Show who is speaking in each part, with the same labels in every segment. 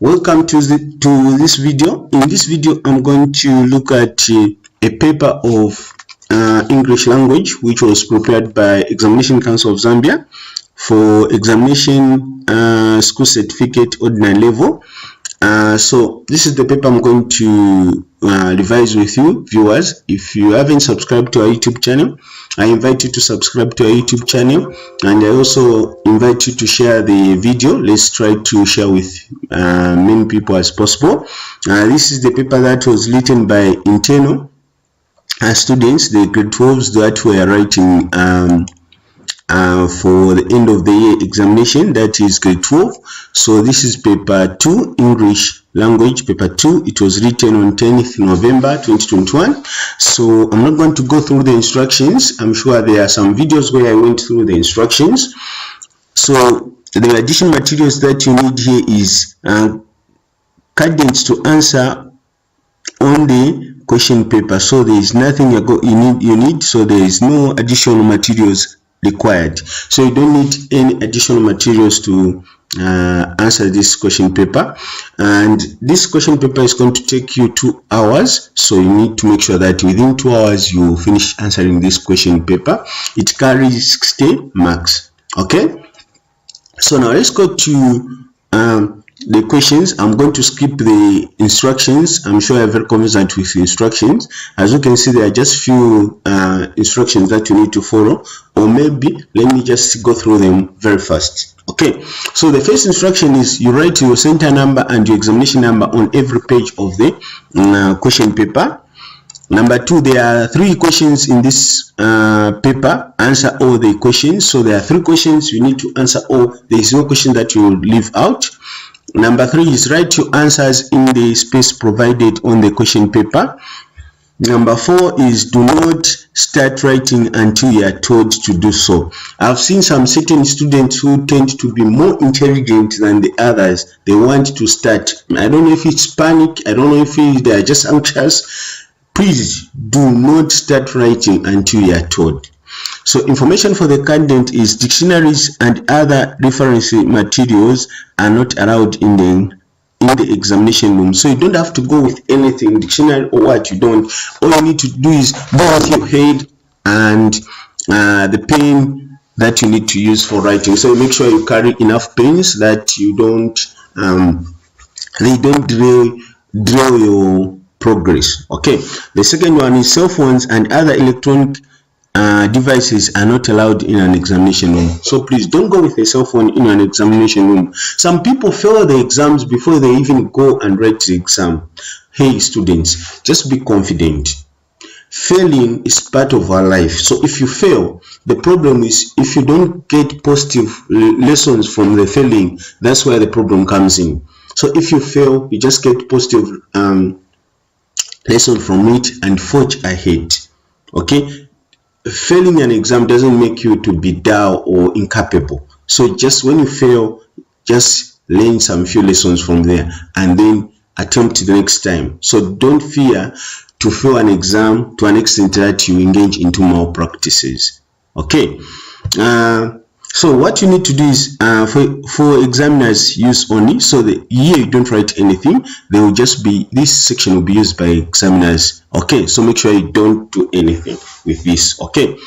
Speaker 1: Welcome to this video. In this video, I'm going to look at a paper of English language which was prepared by Examination Council of Zambia for examination school certificate ordinary level. So this is the paper I'm going to revise with you, viewers. If you haven't subscribed to our YouTube channel, I invite you to subscribe to our YouTube channel, and I also invite you to share the video. Let's try to share with many people as possible. This is the paper that was written by internal students, the grade 12s that were writing for the end of the year examination, that is grade 12. So this is paper 2, English language, paper 2. It was written on 10th November 2021. So I'm not going to go through the instructions. I'm sure there are some videos where I went through the instructions. So the additional materials that you need here is cadence to answer on the question paper. So there is nothing you need. So there is no additional materials required. So you don't need any additional materials to answer this question paper, and this question paper is going to take you 2 hours. So you need to make sure that within 2 hours you finish answering this question paper. It carries 60 marks. Okay, so now let's go to the questions. I'm going to skip the instructions. I'm sure you're very conversant with the instructions. As you can see, there are just few instructions that you need to follow, or maybe let me just go through them very fast. Okay, so the first instruction is you write your center number and your examination number on every page of the question paper. Number 2, there are 3 questions in this paper. Answer all the questions. So there are 3 questions, you need to answer all. There is no question that you will leave out. Number 3 is write your answers in the space provided on the question paper. Number 4 is do not start writing until you are told to do so. I've seen some certain students who tend to be more intelligent than the others. They want to start. I don't know if it's panic. I don't know if they are just anxious. Please do not start writing until you are told. So information for the candidate is dictionaries and other reference materials are not allowed in the examination room. So you don't have to go with anything, dictionary or what, you don't. All you need to do is go with your head and the pen that you need to use for writing. So make sure you carry enough pens that you don't they don't draw your progress. Okay, the second one is cell phones and other electronic devices are not allowed in an examination room. So please don't go with a cell phone in an examination room. Some people fail the exams before they even go and write the exam. Hey students, just be confident. Failing is part of our life. So if you fail, the problem is if you don't get positive lessons from the failing, that's where the problem comes in. So if you fail, you just get positive lesson from it and forge ahead. Okay, failing an exam doesn't make you to be dull or incapable. So just when you fail, just learn some few lessons from there and then attempt the next time. So don't fear to fail an exam to an extent that you engage into malpractices. Okay, so what you need to do is for examiners use only. So here you don't write anything. They will just be, this section will be used by examiners. Okay, so make sure you don't do anything with this. Okay,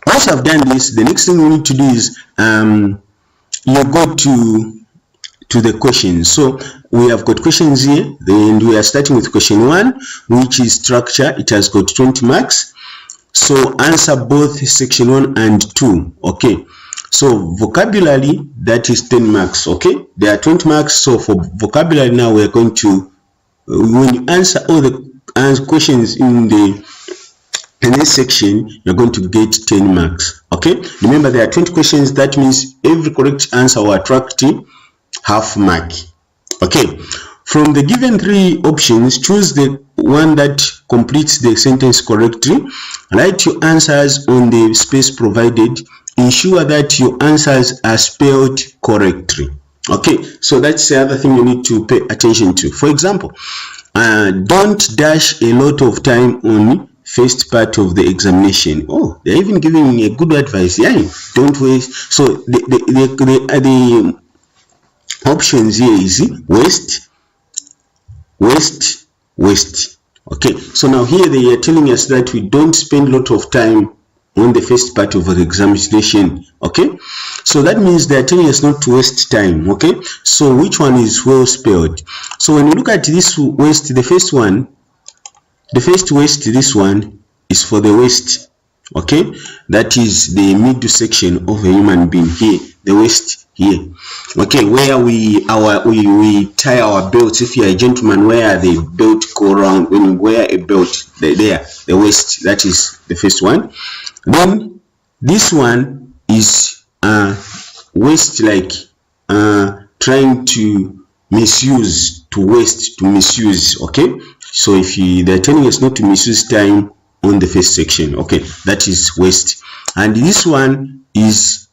Speaker 1: once I've done this, the next thing we need to do is you go to the questions. So we have got questions here, and we are starting with question 1, which is structure. It has got 20 marks. So answer both section 1 and 2. Okay, so vocabulary, that is 10 marks. Okay, there are 20 marks. So for vocabulary now, we are going to, when you answer all the questions in this section, you're going to get 10 marks. Okay, remember there are 20 questions. That means every correct answer will attract half mark. Okay, from the given 3 options, choose the one that completes the sentence correctly. Write your answers on the space provided. Ensure that your answers are spelled correctly. Okay, so that's the other thing you need to pay attention to. For example, don't dash a lot of time on first part of the examination. Oh, they're even giving me a good advice. Yeah, don't waste. So the options here is waste, waste, waste. Okay, so now here they are telling us that we don't spend a lot of time on the first part of the examination. Okay, so that means they are telling us not to waste time. Okay, so which one is well spelled? So when you look at this waste, the first waste, this one is for the waist. Okay, that is the middle section of a human being here, the waist here. Okay, where we tie our belts. If you're a gentleman, where the belt go around when you wear a belt, there, the waist, that is the first one. Then this one is waste, like trying to misuse, to waste, to misuse. Okay, so if they're telling us not to misuse time on the first section, okay, that is waste. And this one is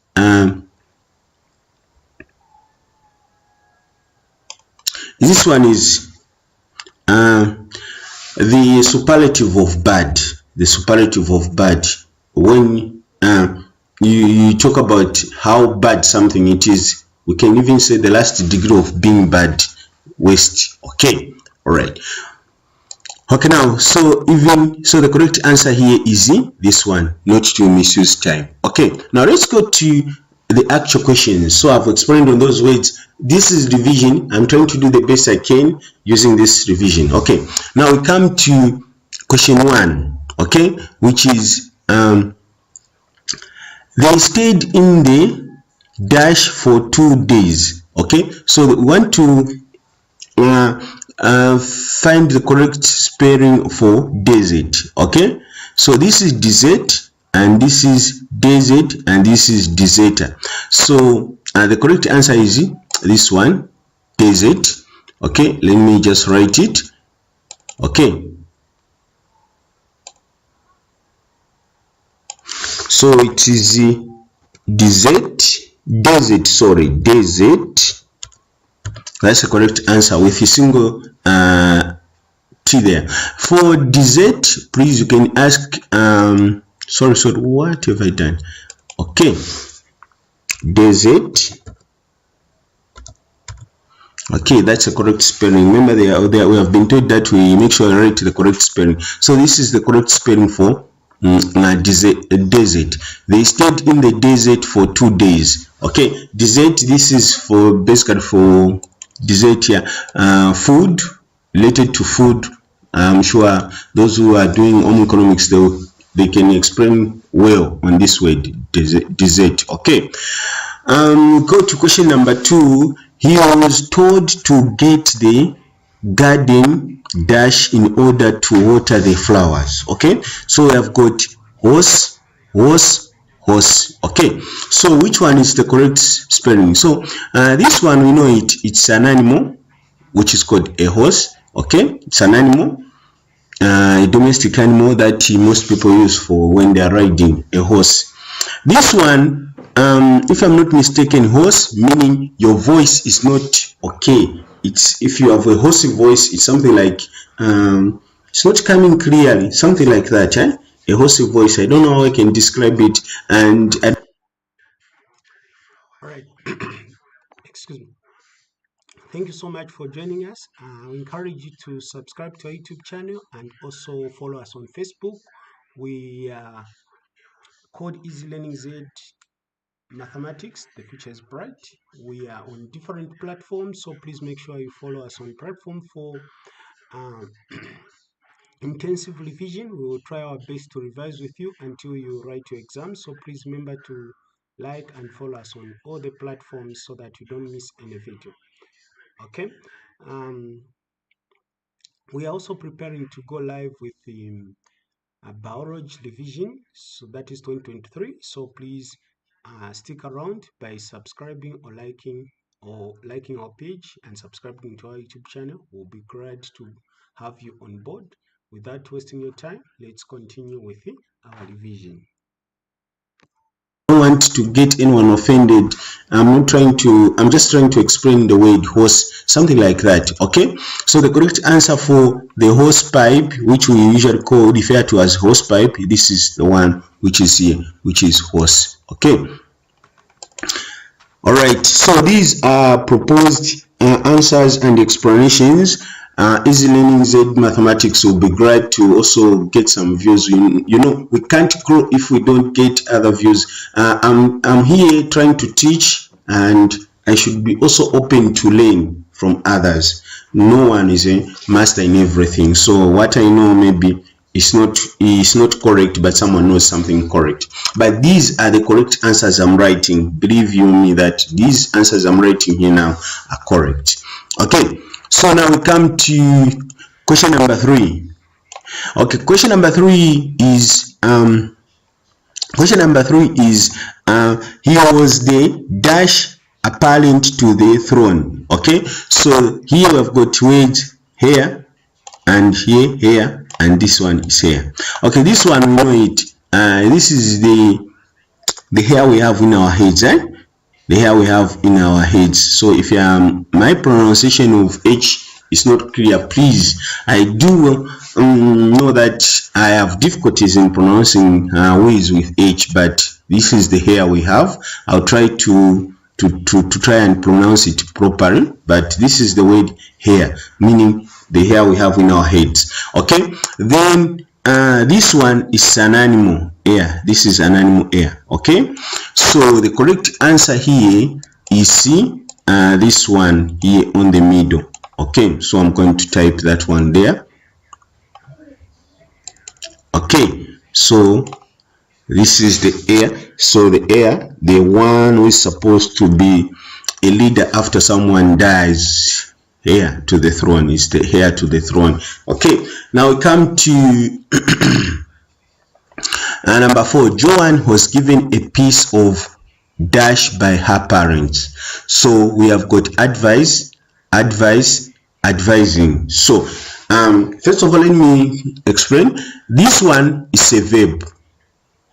Speaker 1: the superlative of bad. The superlative of bad, when you talk about how bad something it is, we can even say the last degree of being bad, waste. Okay, all right. Okay, now so the correct answer here is this one, not to misuse time. Okay, now let's go to the actual questions. So I've explained on those words. This is revision. I'm trying to do the best I can using this revision. Okay, now we come to question 1. Okay, which is they stayed in the dash for 2 days. Okay, so we want to find the correct spelling for desert. Okay, so this is desert, and this is desert, and this is deserter. So the correct answer is this one, desert. Okay, let me just write it. Okay, so it is desert. That's the correct answer with a single T there. For desert, please, you can ask sorry, what have I done? Okay, desert. Okay, that's the correct spelling. Remember, we have been told that we make sure we write the correct spelling. So this is the correct spelling for desert. They stayed in the desert for 2 days. Okay, desert, this is for basically for dessert here, food, related to food. I'm sure those who are doing home economics, they can explain well on this word, dessert. Okay, go to question number 2. He was told to get the garden dash in order to water the flowers. Okay, so we have got horse. Okay, so which one is the correct spelling? So this one, we know it's an animal which is called a horse. Okay, it's an animal, a domestic animal that most people use for when they are riding, a horse. This one, if I'm not mistaken, horse meaning your voice is not okay. It's, if you have a horsey voice, it's something like it's not coming clearly, something like that. A horsey voice, I don't know how I can describe it. And all
Speaker 2: right. Excuse me. Thank you so much for joining us. I encourage you to subscribe to our YouTube channel and also follow us on Facebook. We are called Easy Learning Z Mathematics. The future is bright. We are on different platforms, so please make sure you follow us on platform for intensive revision. We will try our best to revise with you until you write your exam. So please remember to like and follow us on all the platforms so that you don't miss any video. Okay, we are also preparing to go live with the biology revision, so that is 2023. So please stick around by subscribing or liking our page and subscribing to our YouTube channel. We'll be glad to have you on board. Without wasting your time, let's continue with our revision.
Speaker 1: I don't want to get anyone offended. I'm just trying to explain the word horse, something like that. Okay, so the correct answer for the hose pipe, which we usually refer to as hose pipe, this is the one which is here, which is horse. Okay, All right, so these are proposed answers and explanations. Easy Learning zed-Mathematics will be glad to also get some views. You know, we can't grow if we don't get other views. I'm here trying to teach, and I should be also open to learn from others. No one is a master in everything. So what I know maybe is not correct, but someone knows something correct. But these are the correct answers I'm writing. Believe you me that these answers I'm writing here now are correct. Okay, so now we come to question number 3. Okay, question number 3 is here was the dash apparent to the throne. Okay, so here we've got words here and here, and this one is here. Okay, this one we know it. This is the hair we have in our heads, the hair we have in our heads. So if my pronunciation of H is not clear, please. I do know that I have difficulties in pronouncing words with H, but this is the hair we have. I'll try to try and pronounce it properly, but this is the word hair, meaning the hair we have in our heads. Okay, then this one is an animal hair. This is an animal hair. Okay, so the correct answer here is C, this one here on the middle. Okay, so I'm going to type that one there. Okay, so this is the heir. So the heir, the one who is supposed to be a leader after someone dies, heir to the throne, is the heir to the throne. Okay, now we come to number 4. Joanne was given a piece of dash by her parents. So we have got advice, advising. So first of all, let me explain. This one is a verb.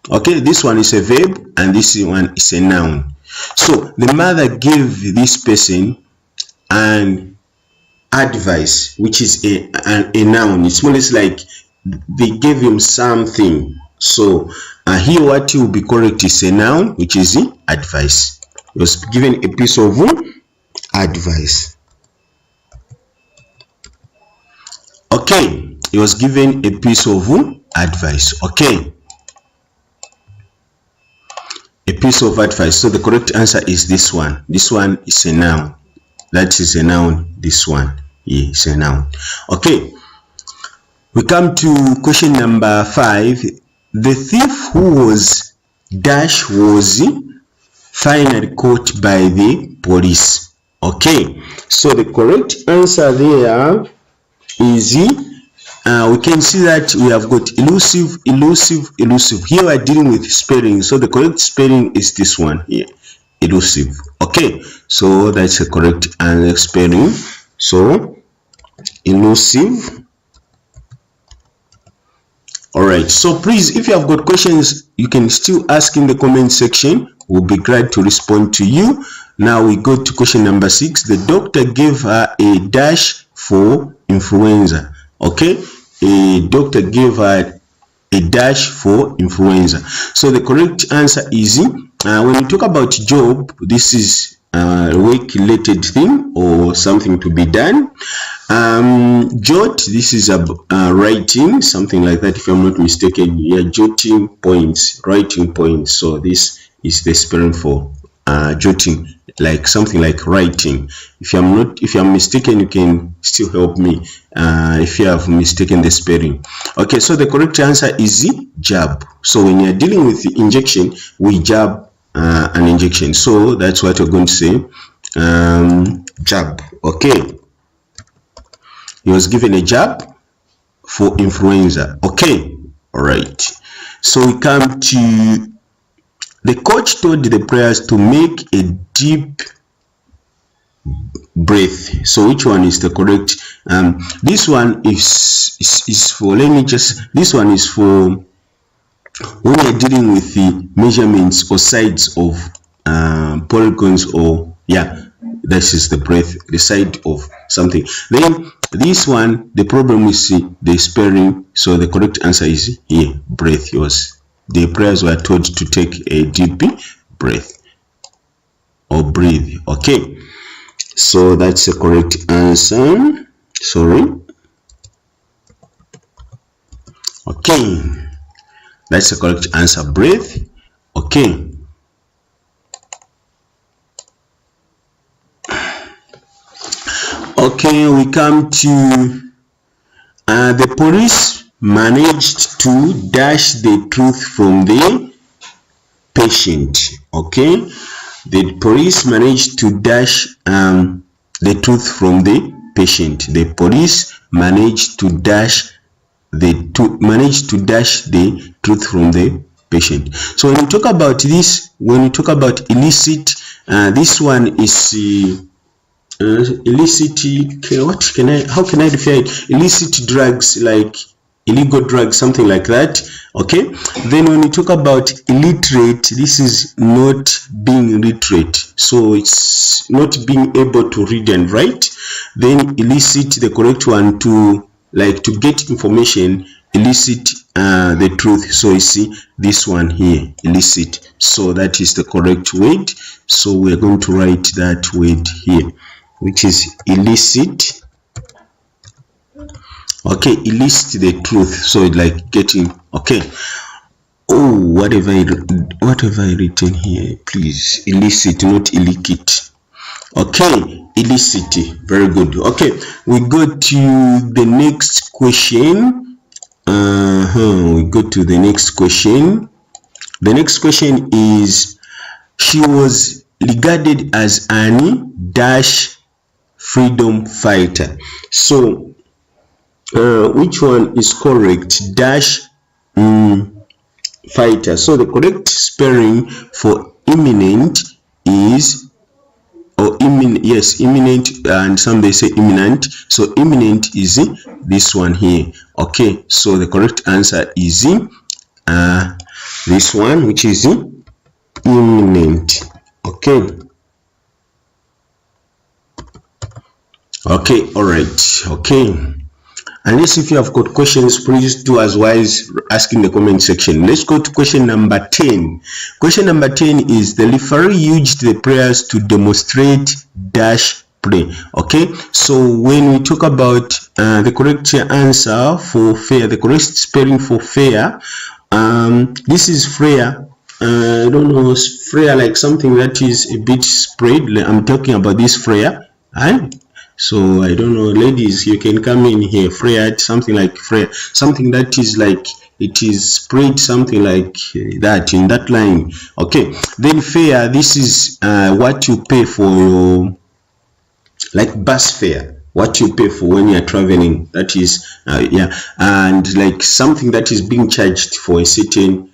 Speaker 1: Okay, this one is a verb and this one is a noun. So the mother gave this person an advice, which is a noun. It's more or less like they gave him something. So here what will be correct is a noun, which is the advice. He was given a piece of advice. Okay, he was given a piece of advice. Okay, a piece of advice. So the correct answer is this one. This one is a noun. That is a noun. This one is a noun. Okay, we come to question number 5. The thief who was dash was finally caught by the police. Okay, so the correct answer there is we can see that we have got elusive. Here we are dealing with spelling, so the correct spelling is this one here, elusive. Okay, so that's the correct spelling. So elusive. All right, so please, if you have got questions, you can still ask in the comment section. We'll be glad to respond to you. Now we go to question number 6. The doctor gave her a dash for influenza. Okay, a doctor gave her a dash for influenza. So the correct answer is when you talk about job, this is a work related thing or something to be done. Jot, this is a writing, something like that, if I'm not mistaken. Yeah, jotting points, writing points. So this is the spelling for jotting, like something like writing. If I'm mistaken, you can still help me if you have mistaken the spelling. Okay, so the correct answer is jab. So when you're dealing with the injection, we jab an injection. So that's what we're going to say, jab. Okay, he was given a jab for influenza. Okay, all right, so we come to the coach told the players to make a deep breath. So which one is the correct? This one is for, let me just, this one is for when you're dealing with the measurements or sides of polygons, or yeah, this is the breath, the side of something. Then this one, the problem is the spelling. So the correct answer is here, breath. The players were told to take a deep breath. or breathe. Okay, so that's the correct answer. Sorry. Okay, that's the correct answer, breathe. Okay. Okay, we come to the police managed to dash the truth from the patient. Okay, the police managed to dash the truth from the patient. The police managed to dash the truth from the patient. So when we talk about this, when we talk about illicit, this one is illicit. How can I define it? Illicit drugs, like illegal drugs, something like that. Okay, then when we talk about illiterate, this is not being literate, so it's not being able to read and write. Then illicit, the correct one, to get information, elicit the truth. So you see this one here, illicit. So that is the correct word. So we are going to write that word here, which is illicit. Okay, elicit the truth. So like getting, okay. Oh, what have I written here? Please, illicit, not illicit. Okay, illicit. Very good. Okay, we go to the next question. We go to the next question. The next question is, she was regarded as an dash freedom fighter. So which one is correct? Dash fighter. So the correct spelling for imminent is, or imminent, yes, imminent, and some they say imminent. So imminent is this one here. Okay, so the correct answer is this one, which is imminent. Okay. Okay, all right. Okay. Unless if you have got questions, please do as wise, ask in the comment section. Let's go to question number 10. Question number 10 is, the referee used the players to demonstrate dash play. Okay, so when we talk about the correct answer for fair, the correct spelling for fair, this is fair. I don't know, fair, like something that is a bit spread. I'm talking about this fair. So I don't know, ladies, you can come in here. Freya, something like Freya, something that is like it is spread, something like that, in that line. Okay, then fare, this is what you pay for your, like bus fare, what you pay for when you are traveling. That is yeah, and like something that is being charged for a certain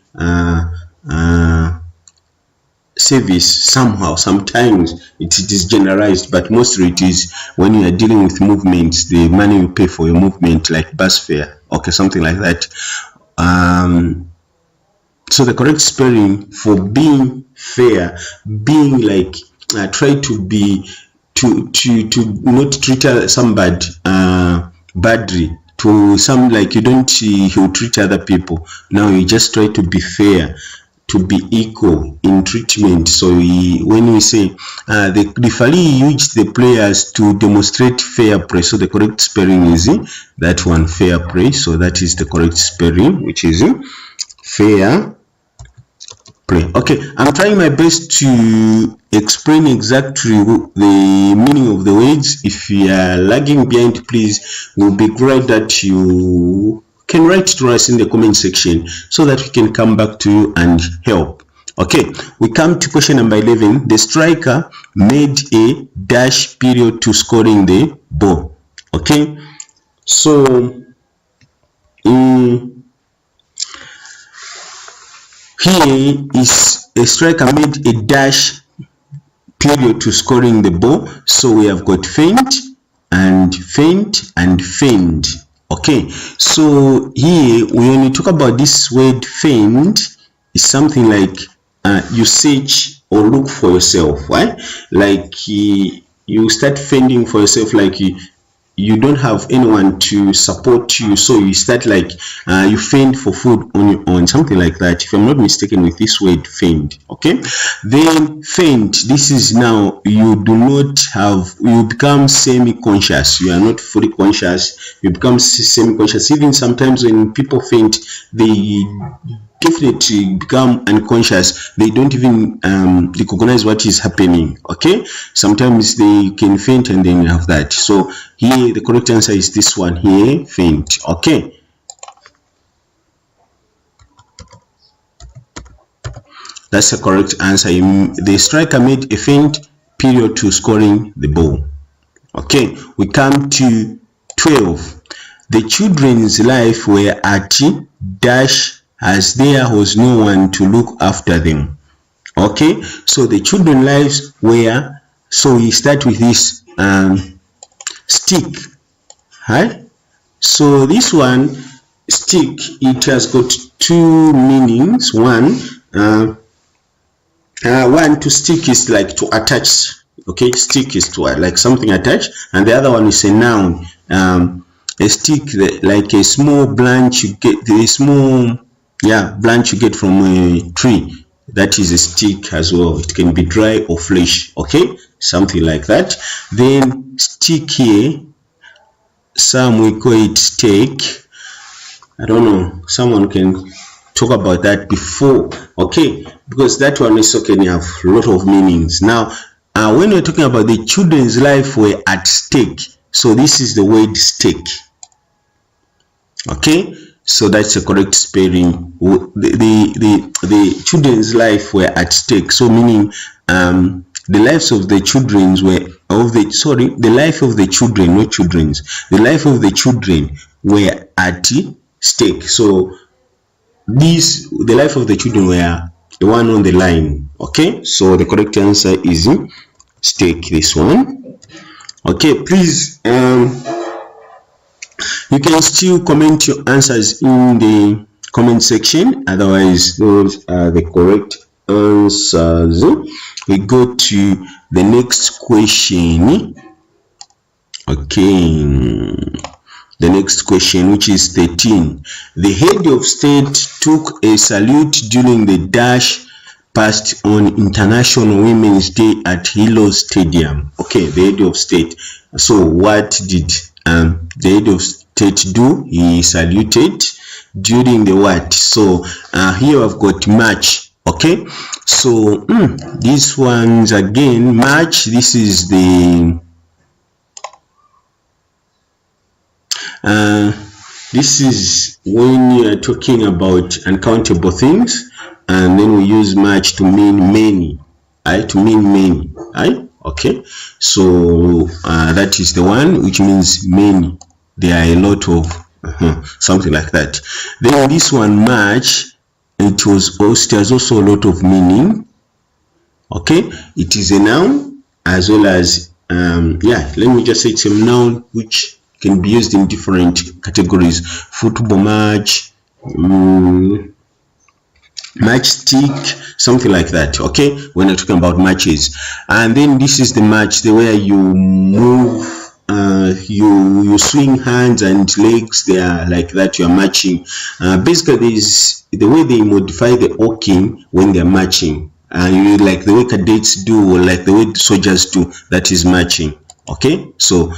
Speaker 1: service. Somehow, sometimes it is generalized, but mostly it is when you are dealing with movements, the money you pay for your movement, like bus fare. Okay, something like that. So the correct spelling for being fair, being like try to be to not treat somebody badly, to some, like you don't you treat other people. Now you just try to be fair, to be equal in treatment. So when we say the referee used the players to demonstrate fair play, so the correct spelling is that one, fair play. So that is the correct spelling, which is fair play. Okay, I'm trying my best to explain exactly the meaning of the words. If you are lagging behind, please, we'll be glad that you can write to us in the comment section so that we can come back to you and help. Okay, we come to question number 11. The striker made a dash period to scoring the ball. Okay, so here is a striker made a dash period to scoring the ball. So we have got feint and feint and feint. Okay, so here when we talk about this word feint, is something like you search or look for yourself, right? Like you start fending for yourself, like you don't have anyone to support you, so you start like you fend for food on your own, something like that, if I'm not mistaken with this word fend. Okay, then fend, this is now you do not have, you become semi-conscious, you are not fully conscious, you become semi-conscious. Even sometimes when people faint, they definitely become unconscious, they don't even recognize what is happening. Okay, sometimes they can faint and then have that. So here the correct answer is this one here, faint. Okay, that's the correct answer. The striker made a feint period to scoring the ball. Okay, we come to 12. The children's life were at dash as there was no one to look after them. Okay, so the children's lives were, so we start with this stick. Right, so this one stick, it has got two meanings. One to stick is like to attach. Okay, stick is to like something attached, and the other one is a noun. A stick, like a small branch you get, the small branch you get from a tree, that is a stick as well. It can be dry or fresh. Okay, something like that. Then stick here, some we call it stake. I don't know, someone can talk about that before. Okay, because that one is okay, you have a lot of meanings. Now when we're talking about the children's life were at stake, so this is the word stake. Okay, so that's the correct spelling. The children's life were at stake, so meaning the lives of the children were the life of the children, not children's, the life of the children were at stake. So the life of the children were the one on the line. Okay, so the correct answer is stake, this one. Okay, please you can still comment your answers in the comment section, otherwise those are the correct answers. We go to the next question. Okay, the next question, which is 13. The head of state took a salute during the dash past on International Women's Day at Hilo Stadium. Okay, the head of state. So what did the head of state do? He saluted during the what? So here I've got march. Okay, so these ones again, march, this is the this is when you are talking about uncountable things, and then we use much to mean many. To mean many. Okay, so that is the one which means many. There are a lot of something like that. Then this one much, it has also a lot of meaning. Okay, it is a noun as well as let me just say it's a noun which can be used in different categories. Football match, matchstick, something like that. Okay, when you're talking about matches. And then this is the match, the way you move, you swing hands and legs, they are like that, you're matching. Basically this is the way they modify the walking when they're matching, you like the way cadets do, or like the way soldiers do, that is matching. Okay, so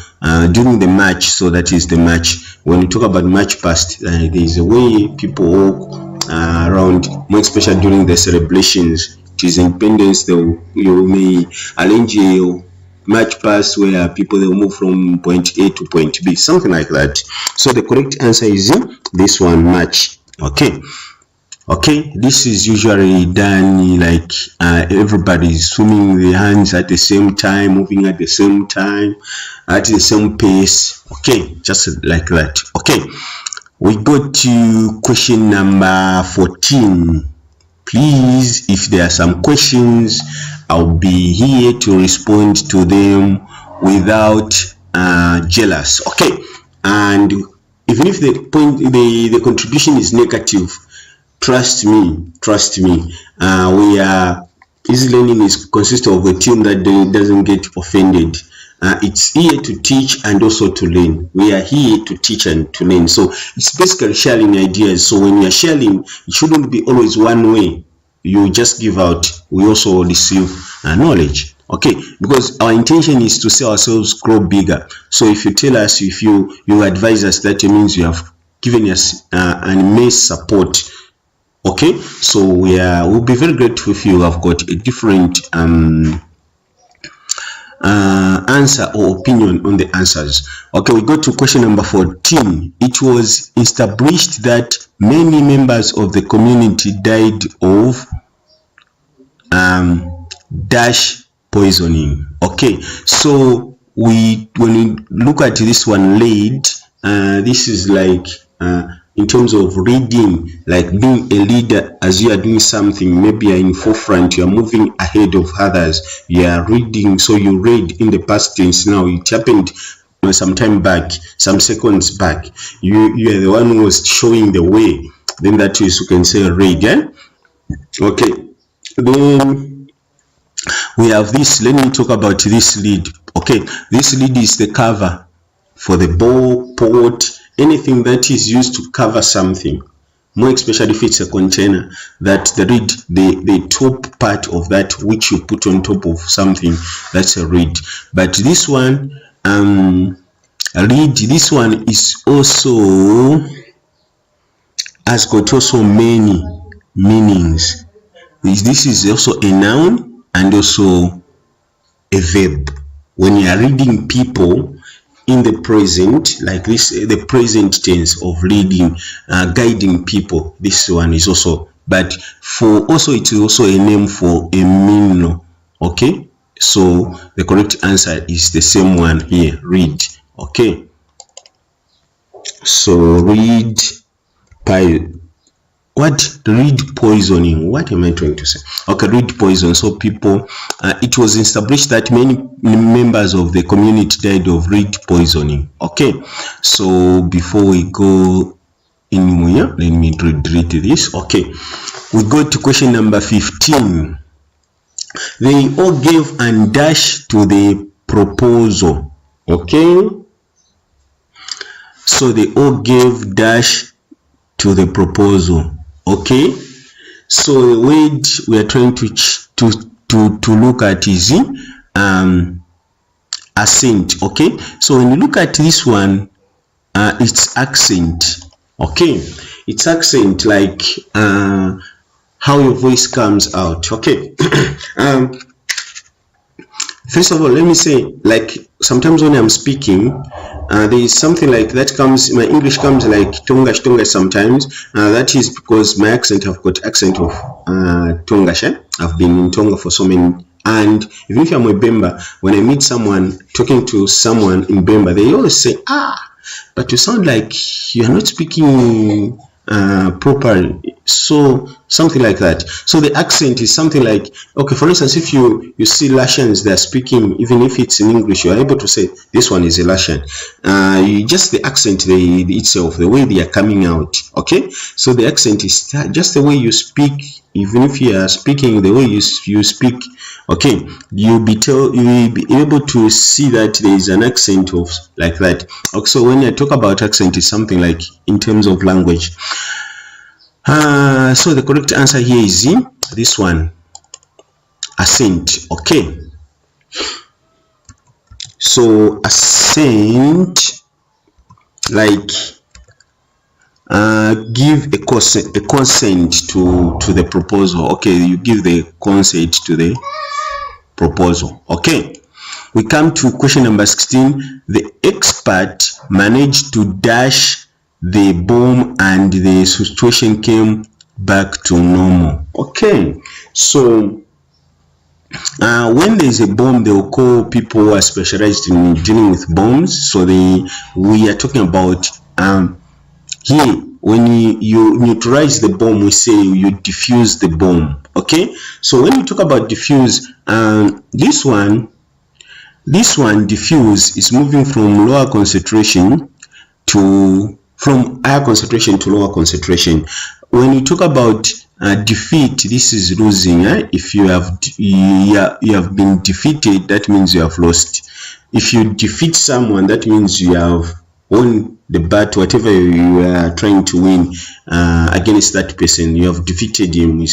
Speaker 1: during the match, so that is the match. When you talk about match past, there is a way people walk around, more especially during the celebrations. It is Independence Day, you may arrange a match pass where people will move from point A to point B, something like that. So the correct answer is this one, match. Okay, this is usually done like everybody's swimming the hands at the same time, moving at the same time, at the same pace. Okay, just like that. Okay, we go to question number 14. Please, if there are some questions, I'll be here to respond to them without jealous. Okay, and even if the contribution is negative, trust me, we are Easy Learning consists of a team that doesn't get offended. it's here to teach and also to learn. We are here to teach and to learn. So it's basically sharing ideas. So when you're sharing, it shouldn't be always one way. You just give out, we also receive knowledge. Okay, because our intention is to see ourselves grow bigger. So if you tell us, if you advise us, that means you have given us an immense support. Okay, so we'll be very grateful if you have got a different answer or opinion on the answers. Okay, we go to question number 14. It was established that many members of the community died of dash poisoning. Okay, so when we look at this one, lead, this is like in terms of reading, like being a leader as you are doing something, maybe you're in forefront, you are moving ahead of others, you are reading, so you read in the past tense. Now it happened some time back, some seconds back, you are the one who was showing the way, then that is, you can say read. Okay, then we have this. Let me talk about this lead. Okay, this lead is the cover for the bowl, pot, anything that is used to cover something, more especially if it's a container, that the lid, the top part of that which you put on top of something, that's a lid. But this one, lid, this one is also has got also many meanings. This is also a noun and also a verb. When you are reading people in the present, like this, the present tense of leading, guiding people, this one is also, but for also it is also a name for a meaning. Okay, so the correct answer is the same one here, read. Okay, so read read poisoning, what am I trying to say? Okay, read poison. So people, it was established that many members of the community died of reed poisoning. Okay, so before we go in here, let me read this. Okay, we go to question number 15. They all gave and dash to the proposal. Okay, so they all gave dash to the proposal. Okay, so the word we are trying to look at is accent. Okay, so when you look at this one, it's accent. Okay, it's accent, like how your voice comes out. Okay. First of all, let me say, like sometimes when I'm speaking, there is something like that comes, my English comes like Tonga sometimes. That is because my accent, I've got accent of Tonga. I've been in Tonga for so many, and even if I'm a Bemba, when I meet someone, talking to someone in Bemba, they always say, but you sound like you're not speaking properly, so something like that. So the accent is something like, okay, for instance, if you see Russians, they're speaking, even if it's in English, you're able to say this one is a Russian. Just the accent itself, the way they are coming out. Okay, so the accent is just the way you speak. Even if you are speaking the way you speak, okay, you'll be able to see that there is an accent of like that. Okay, so when I talk about accent, is something like in terms of language. So the correct answer here is this one, accent. Okay, so accent, like give a consent to the proposal. Okay, you give the consent to the proposal. Okay, we come to question number 16. The expert managed to dash the bomb and the situation came back to normal. Okay, so when there is a bomb, they will call people who are specialized in dealing with bombs. So we are talking about here, when you neutralize the bomb, we say you diffuse the bomb. Okay, so when you talk about diffuse, this one diffuse is moving from lower concentration from higher concentration to lower concentration. When you talk about defeat, this is losing. If you have been defeated, that means you have lost. if you defeat someone, that means you have won the battle, whatever you are trying to win against that person. You have defeated him.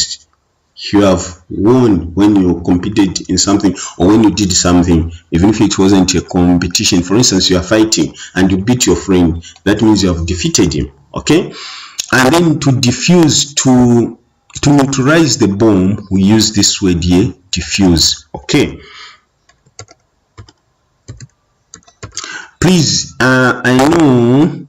Speaker 1: You have won when you competed in something, or when you did something, even if it wasn't a competition. For instance, you are fighting and you beat your friend, that means you have defeated him. Okay, and then to defuse, to neutralize the bomb, we use this word here, diffuse. Okay, please, I know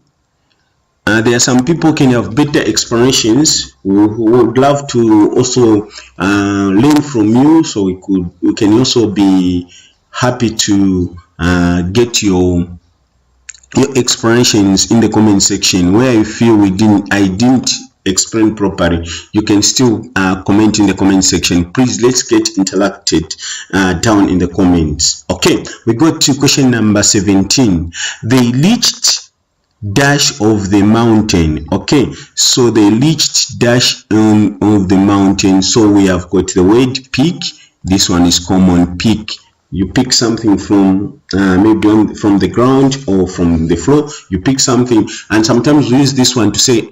Speaker 1: there are some people can have better explanations who would love to also learn from you, so we can also be happy to get your explanations in the comment section. Where you feel I didn't explain properly, you can still comment in the comment section. Please, let's get interacted down in the comments. Okay, we go to question number 17. They reached dash of the mountain. Okay, so they reached dash of the mountain. So we have got the word peak. This one is common, peak. You pick something from maybe from the ground or from the floor. You pick something, and sometimes we use this one to say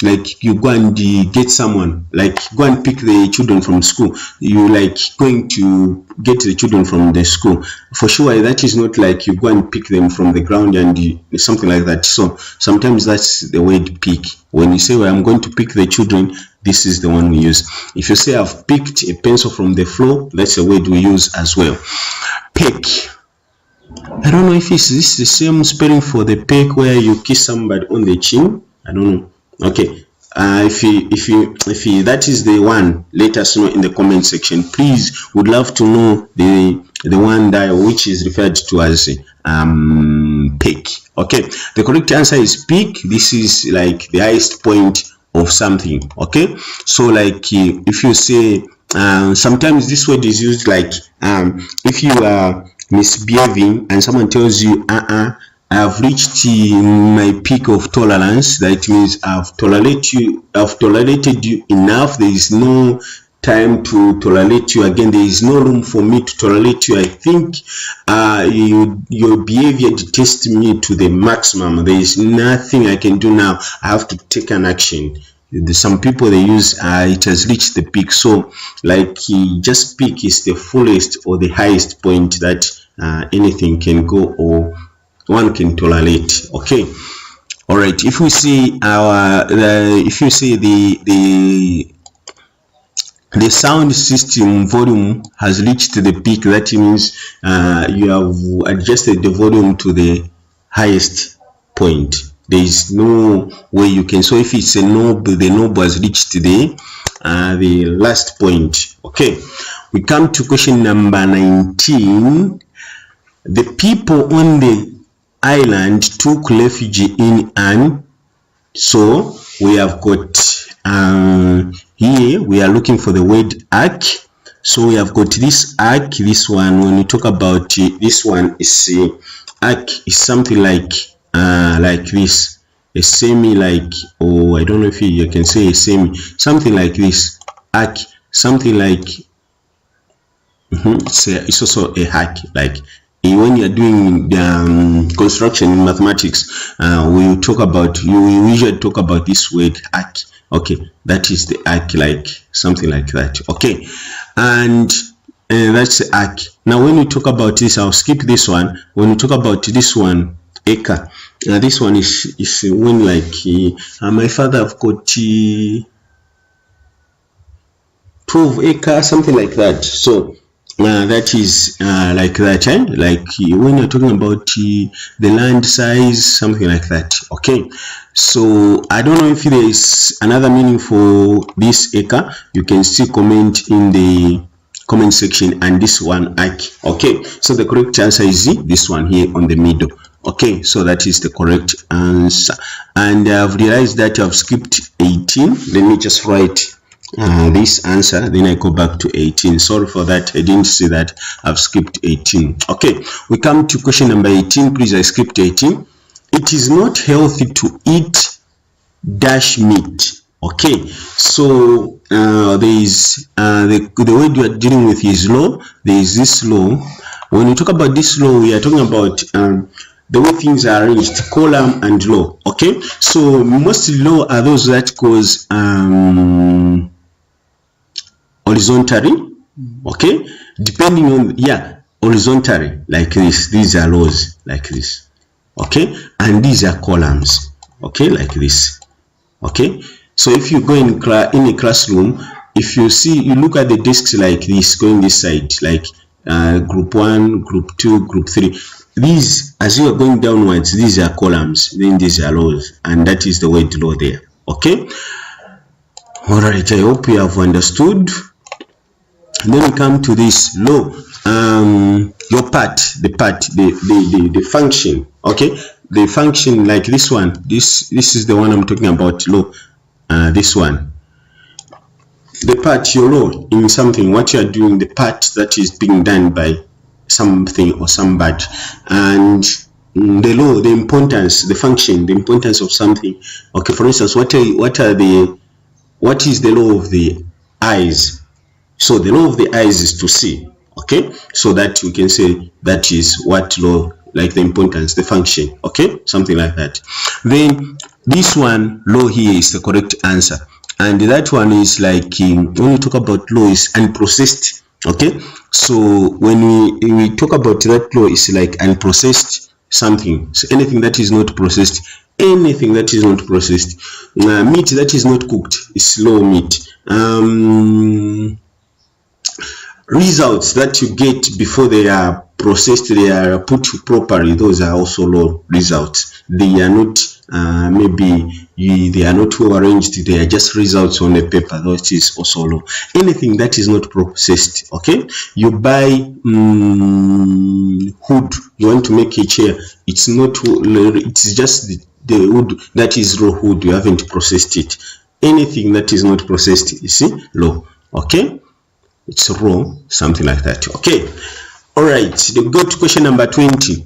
Speaker 1: like you go and get someone, like go and pick the children from school. You like going to get the children from the school. For sure, that is not like you go and pick them from the ground and something like that. So sometimes that's the word pick. When you say, well, I'm going to pick the children, this is the one we use. If you say I've picked a pencil from the floor, that's a word we use as well. Peck. I don't know if it's the same spelling for the peck where you kiss somebody on the chin. I don't know. Okay. If that is the one, let us know in the comment section. Please, would love to know the one that which is referred to as peak. Okay, the correct answer is peak. This is like the highest point of something. Okay, so like if you say sometimes this word is used like if you are misbehaving and someone tells you I have reached my peak of tolerance, that means I've tolerated you enough. There is no time to tolerate you again. There is no room for me to tolerate you. I think your behavior detests me to the maximum. There is nothing I can do now. I have to take an action. Some people they use it has reached the peak. So like just peak is the fullest or the highest point that anything can go or one can tolerate. Okay, all right. If we see if you see the sound system volume has reached the peak, that means you have adjusted the volume to the highest point. There is no way you can. So if it's a knob, the knob has reached the last point. Okay, we come to question number 19. The people on the island took refuge in an. So we have got here we are looking for the word ark. So we have got this ark. This one, when we talk about this one, is ark is something like this, a semi, like, or I don't know if you can say a semi, something like this. Ark, something like it's also a ark. Like when you're doing construction in mathematics, we usually talk about this word arc. Okay, that is the arc, like something like that. Okay, and that's the arc. Now when we talk about this, I'll skip this one. When we talk about this one, acre, this one is when like my father have got 12 acres, something like that. So that is like that, like when you're talking about the land size, something like that. Okay, so I don't know if there is another meaning for this acre. You can still comment in the comment section. And this one, arc. Okay, so the correct answer is this one here on the middle. Okay, so that is the correct answer. And I've realized that I've skipped 18. Let me just write this answer, then I go back to 18. Sorry for that, I didn't see that I've skipped 18. Okay, we come to question number 18. Please, I skipped 18. It is not healthy to eat dash meat. Okay, so there is the word we are dealing with is law. There is this law When we talk about this law, we are talking about the way things are arranged, column and row. Okay, so mostly law are those that goes horizontally. Okay, depending on, yeah, horizontally, like this. These are rows like this. Okay, and these are columns. Okay, like this. Okay, so if you go in a classroom, if you see, you look at the desks like this, going this side, like group 1, group 2, group 3. These, as you are going downwards, these are columns, then these are rows, and that is the word row there. Okay, all right, I hope you have understood. And then we come to this law, your part, the function. Okay, the function, like this one, this is the one I'm talking about, law. This one, the part, your role in something, what you are doing, the part that is being done by something or somebody, and the law, the importance, the function, the importance of something. Okay, for instance, what is the law of the eyes? So the law of the eyes is to see. Okay, so that we can say that is what law, like the importance, the function. Okay, something like that. Then this one, law here, is the correct answer, and that one is like, when we talk about law, is unprocessed. Okay, so when we talk about that law, is like unprocessed something. So anything that is not processed, anything that is not processed, meat that is not cooked is low meat. Results that you get before they are processed, they are put properly, those are also low results. They are not they are not well arranged, they are just results on the paper, that is also low. Anything that is not processed. Okay, you buy wood, you want to make a chair, it's not, it's just the wood that is raw wood, you haven't processed it. Anything that is not processed, you see, low. Okay, it's raw, something like that. Okay, all right, we go to question number 20.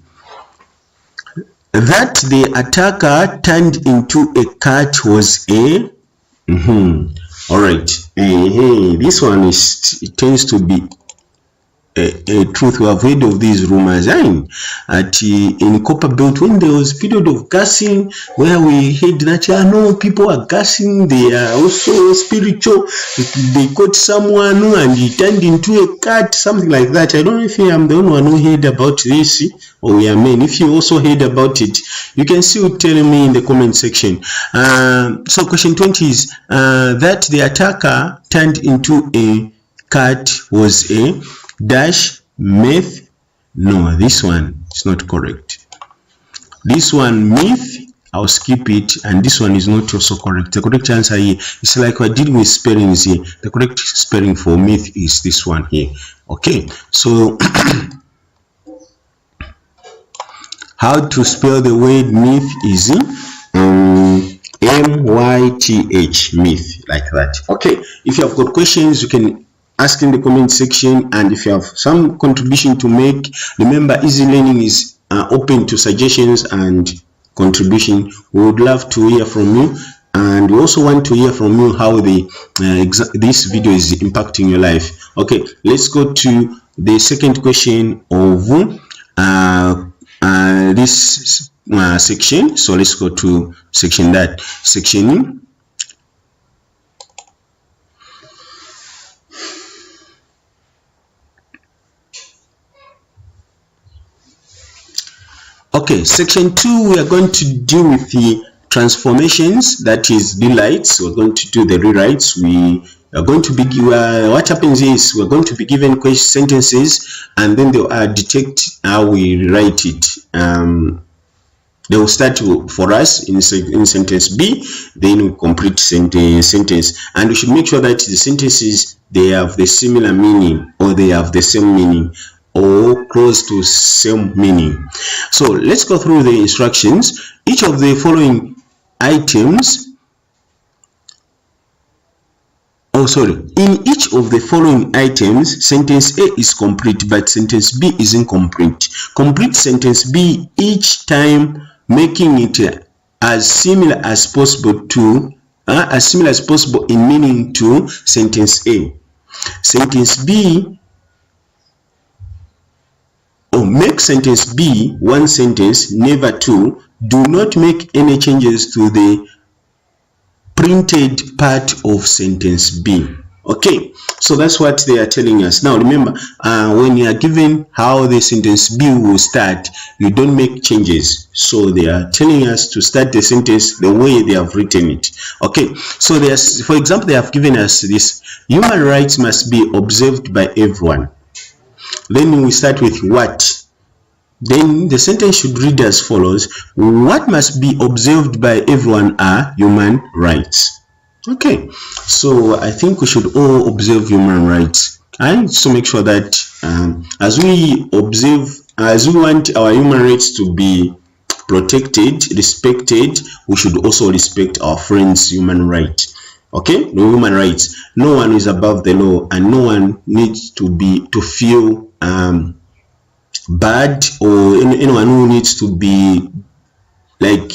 Speaker 1: That the attacker turned into a cat was a all right, this one is, it tends to be a truth. We have heard of these rumors in Copper Belt, when there was period of gassing, where we heard that no, people are gassing, they are also spiritual, they caught someone and he turned into a cat, something like that. I don't know if I'm the only one who heard about this, or we are men. If you also heard about it, you can still tell me in the comment section. So question 20 is that the attacker turned into a cat was a dash myth. No, this one is not correct. This one, myth, I'll skip it, and this one is not also correct. The correct answer here is, like we're dealing with spellings here, the correct spelling for myth is this one here. Okay, so how to spell the word myth is M-Y-T-H, myth, like that. Okay, if you have got questions, you can ask in the comment section, and if you have some contribution to make, remember, Easy Learning is open to suggestions and contribution. We would love to hear from you, and we also want to hear from you how this video is impacting your life. Okay, let's go to the second question of this section. So let's go to section Okay, section 2, we are going to deal with the transformations, that is rewrites. We're going to do the rewrites. We are going to be what happens is we're going to be given sentences, and then they'll detect how we rewrite it. They will start for us in sentence B, then we complete sentence, and we should make sure that the sentences, they have the similar meaning, or they have the same meaning, or close to same meaning. So let's go through the instructions. Each of the following items, in each of the following items, sentence A is complete, but sentence B is incomplete. Complete sentence B each time, making it as similar as possible in meaning to sentence A. Sentence B make sentence B one sentence, never two. Do not make any changes to the printed part of sentence B. Okay, so that's what they are telling us. Now remember, when you are given how the sentence B will start, you don't make changes. So they are telling us to start the sentence the way they have written it. Okay, so there's, for example, they have given us this: human rights must be observed by everyone. Then we start with what. Then the sentence should read as follows: what must be observed by everyone are human rights. Okay, so I think we should all observe human rights. And so make sure that as we want our human rights to be protected, respected, we should also respect our friends' human right. Okay, no human rights. No one is above the law, and no one needs to feel bad, or anyone who needs to be like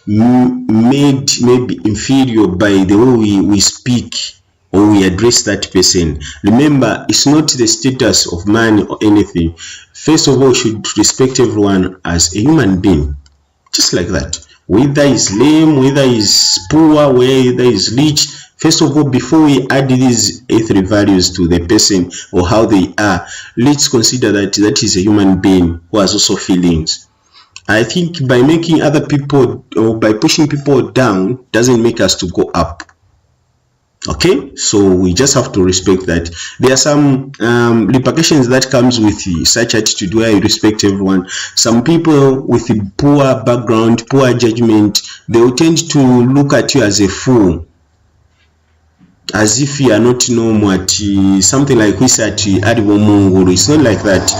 Speaker 1: made maybe inferior by the way we speak or we address that person. Remember, it's not the status of man or anything. First of all, we should respect everyone as a human being, just like that. Whether he's lame, whether he's poor, whether he's rich, first of all, before we add these three values to the person or how they are, let's consider that that is a human being who has also feelings. I think by making other people or by pushing people down doesn't make us to go up. Okay, so we just have to respect that. There are some repercussions that comes with such attitude where you respect everyone. Some people with a poor background, poor judgment, they will tend to look at you as a fool, as if you are not normal, something like we said. It's not like that.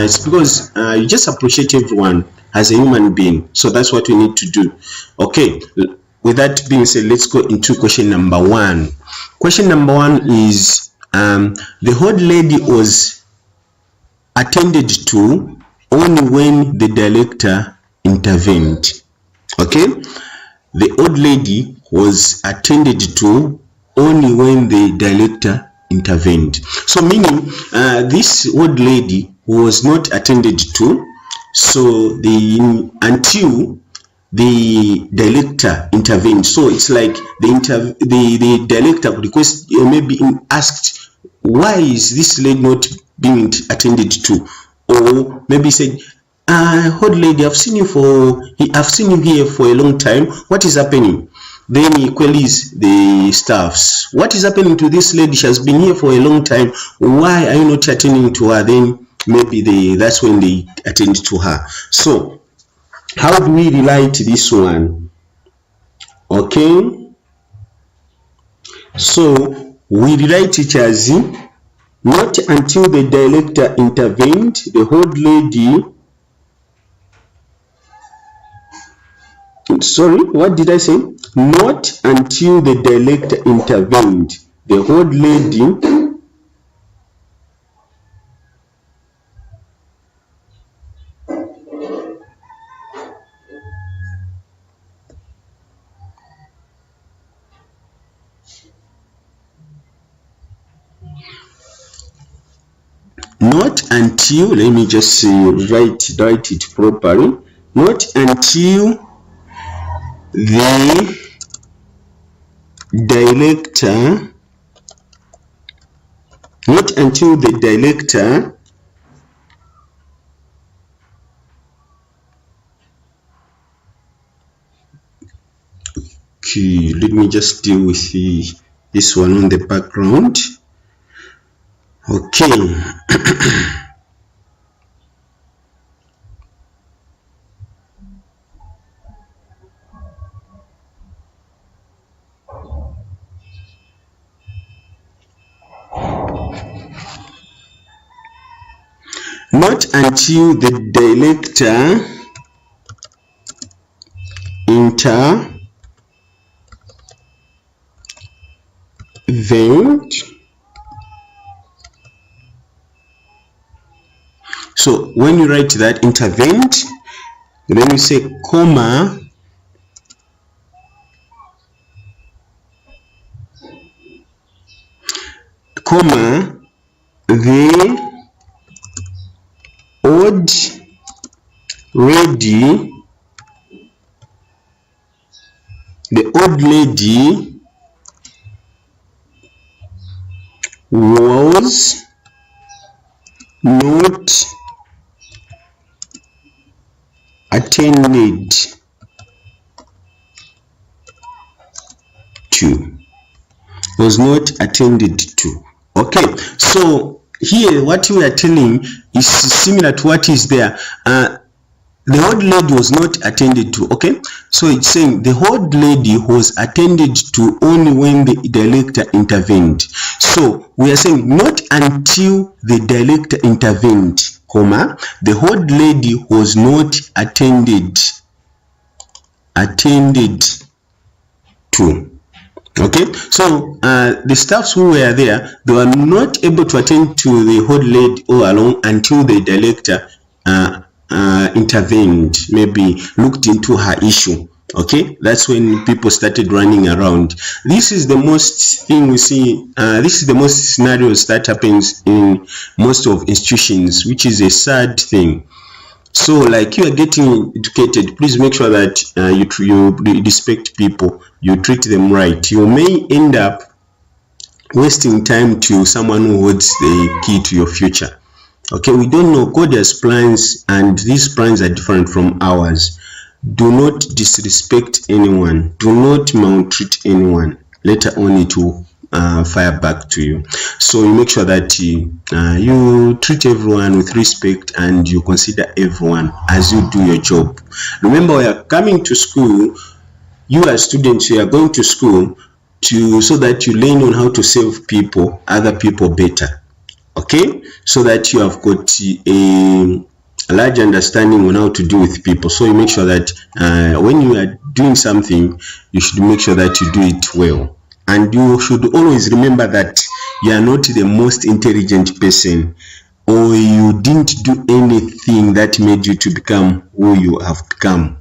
Speaker 1: It's because you just appreciate everyone as a human being. So that's what we need to do. Okay, with that being said, let's go into question number one. Question number one is the old lady was attended to only when the director intervened. Okay, the old lady was attended to only when the director intervened. So meaning this old lady was not attended to, so until the director intervened. So it's like the director request, maybe asked, why is this lady not being attended to? Or maybe said, old lady, I've seen you here for a long time. What is happening? Then he queries the staffs. What is happening to this lady? She has been here for a long time. Why are you not attending to her? Then maybe that's when they attend to her. So how do we relate this one? Okay, so we relate it as not until the director intervened, the old lady. Sorry, what did I say? Not until the director intervened, the old lady not until, let me just write it properly. Not until the director, not until the director okay, let me just deal with this one on the background. Okay. Not until the director intervened. So when you write that intervened, then you say comma, the old lady, the old lady was not attended to. Was not attended to. Okay, so here what we are telling is similar to what is there. The old lady was not attended to. Okay, so it's saying the old lady was attended to only when the director intervened. So we are saying not until the director intervened, comma, the old lady was not attended to. Okay, so the staffs who were there, they were not able to attend to the old lady all along until the director intervened, maybe looked into her issue. Okay, that's when people started running around. This is the most thing we see. This is the most scenarios that happens in most of institutions, which is a sad thing. So like you are getting educated, please make sure that you respect people, you treat them right. You may end up wasting time to someone who holds the key to your future. Okay, we don't know. God has plans, and these plans are different from ours. Do not disrespect anyone. Do not maltreat anyone. Later on it will fire back to you. So you make sure that you treat everyone with respect and you consider everyone as you do your job. Remember, we are coming to school. You as students, you are going to school so that you learn on how to serve people, other people better. Okay, so that you have got a large understanding on how to deal with people. So you make sure that when you are doing something, you should make sure that you do it well. And you should always remember that you are not the most intelligent person, or you didn't do anything that made you to become who you have become.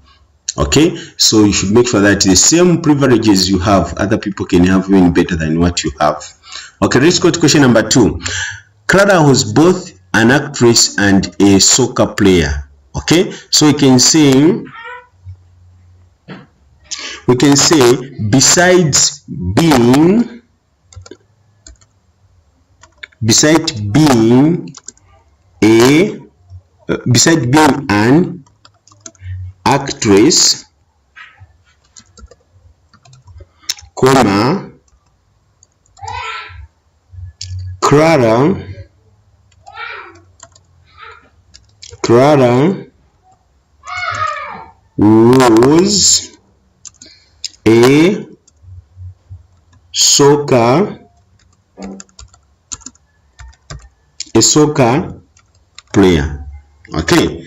Speaker 1: Okay, so you should make sure that the same privileges you have, other people can have even better than what you have. Okay, let's go to question number 2. Clara was both an actress and a soccer player. Okay, so we can say besides being an actress, comma, Clara was a soccer player. Okay,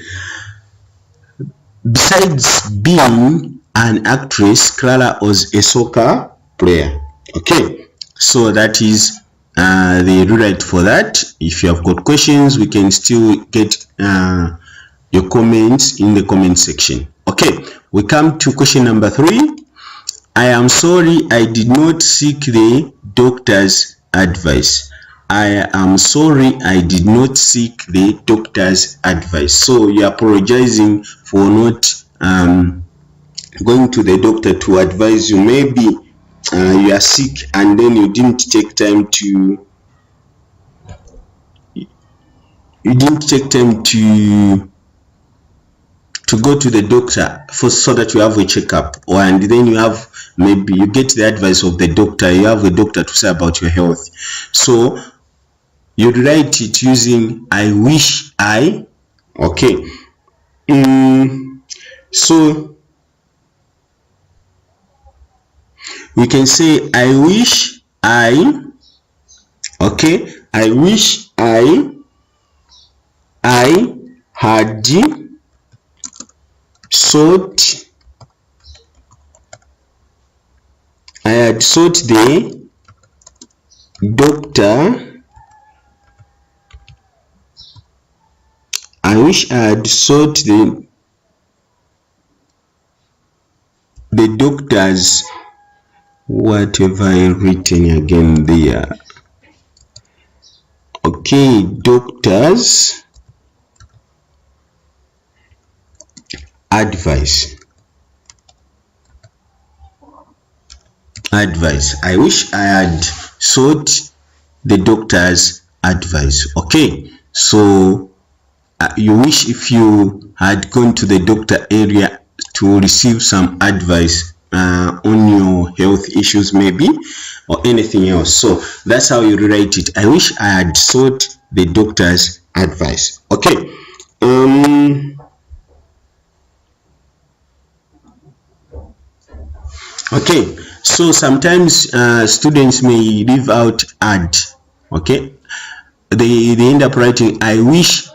Speaker 1: besides being an actress, Clara was a soccer player. Okay, so that is the rewrite for that. If you have got questions, we can still get your comments in the comment section. Okay, we come to question number 3. I am sorry I did not seek the doctor's advice. I am sorry I did not seek the doctor's advice. So you are apologizing for not going to the doctor to advise you. Maybe you are sick and then you didn't take time to go to the doctor so that you have a checkup, and then maybe you get the advice of the doctor. You have a doctor to say about your health. So you write it using I wish I. Okay, so we can say I wish I. Okay, I wish I had sought the doctor. I wish I had sought the doctor's, whatever I written again there. Okay, doctor's advice. I wish I had sought the doctor's advice. Okay, so you wish if you had gone to the doctor area to receive some advice on your health issues maybe, or anything else. So that's how you rewrite it. I wish I had sought the doctor's advice. Okay. Okay, so sometimes students may leave out "had." Okay, they end up writing "I wish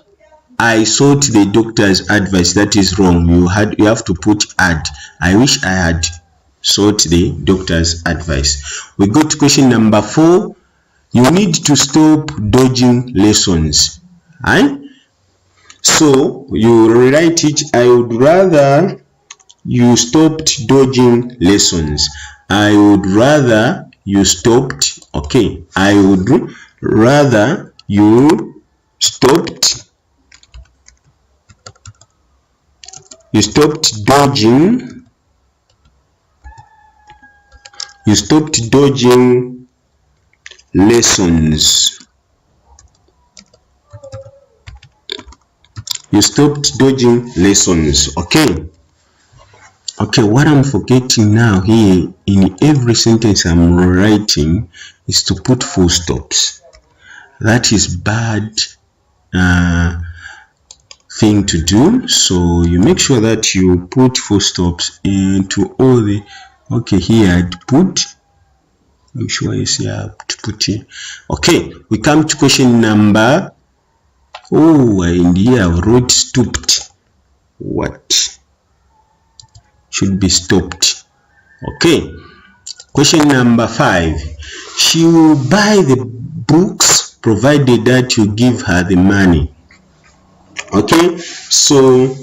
Speaker 1: I sought the doctor's advice." That is wrong. You have to put "had." I wish I had sought the doctor's advice. We go to question number 4. You need to stop dodging lessons. Right? So you rewrite it. I would rather you stopped dodging lessons. I would rather you stopped. Okay, I would rather you stopped dodging. You stopped dodging lessons. You stopped dodging lessons. Okay. Okay, what I'm forgetting now here in every sentence I'm writing is to put full stops. That is bad thing to do. So you make sure that you put full stops into all the. Okay, here I'd put. Make sure you see I have to put it. Okay, we come to question number. Oh, and here I wrote stopped. What? Should be stopped. Okay, question number 5. She will buy the books provided that you give her the money. Okay, so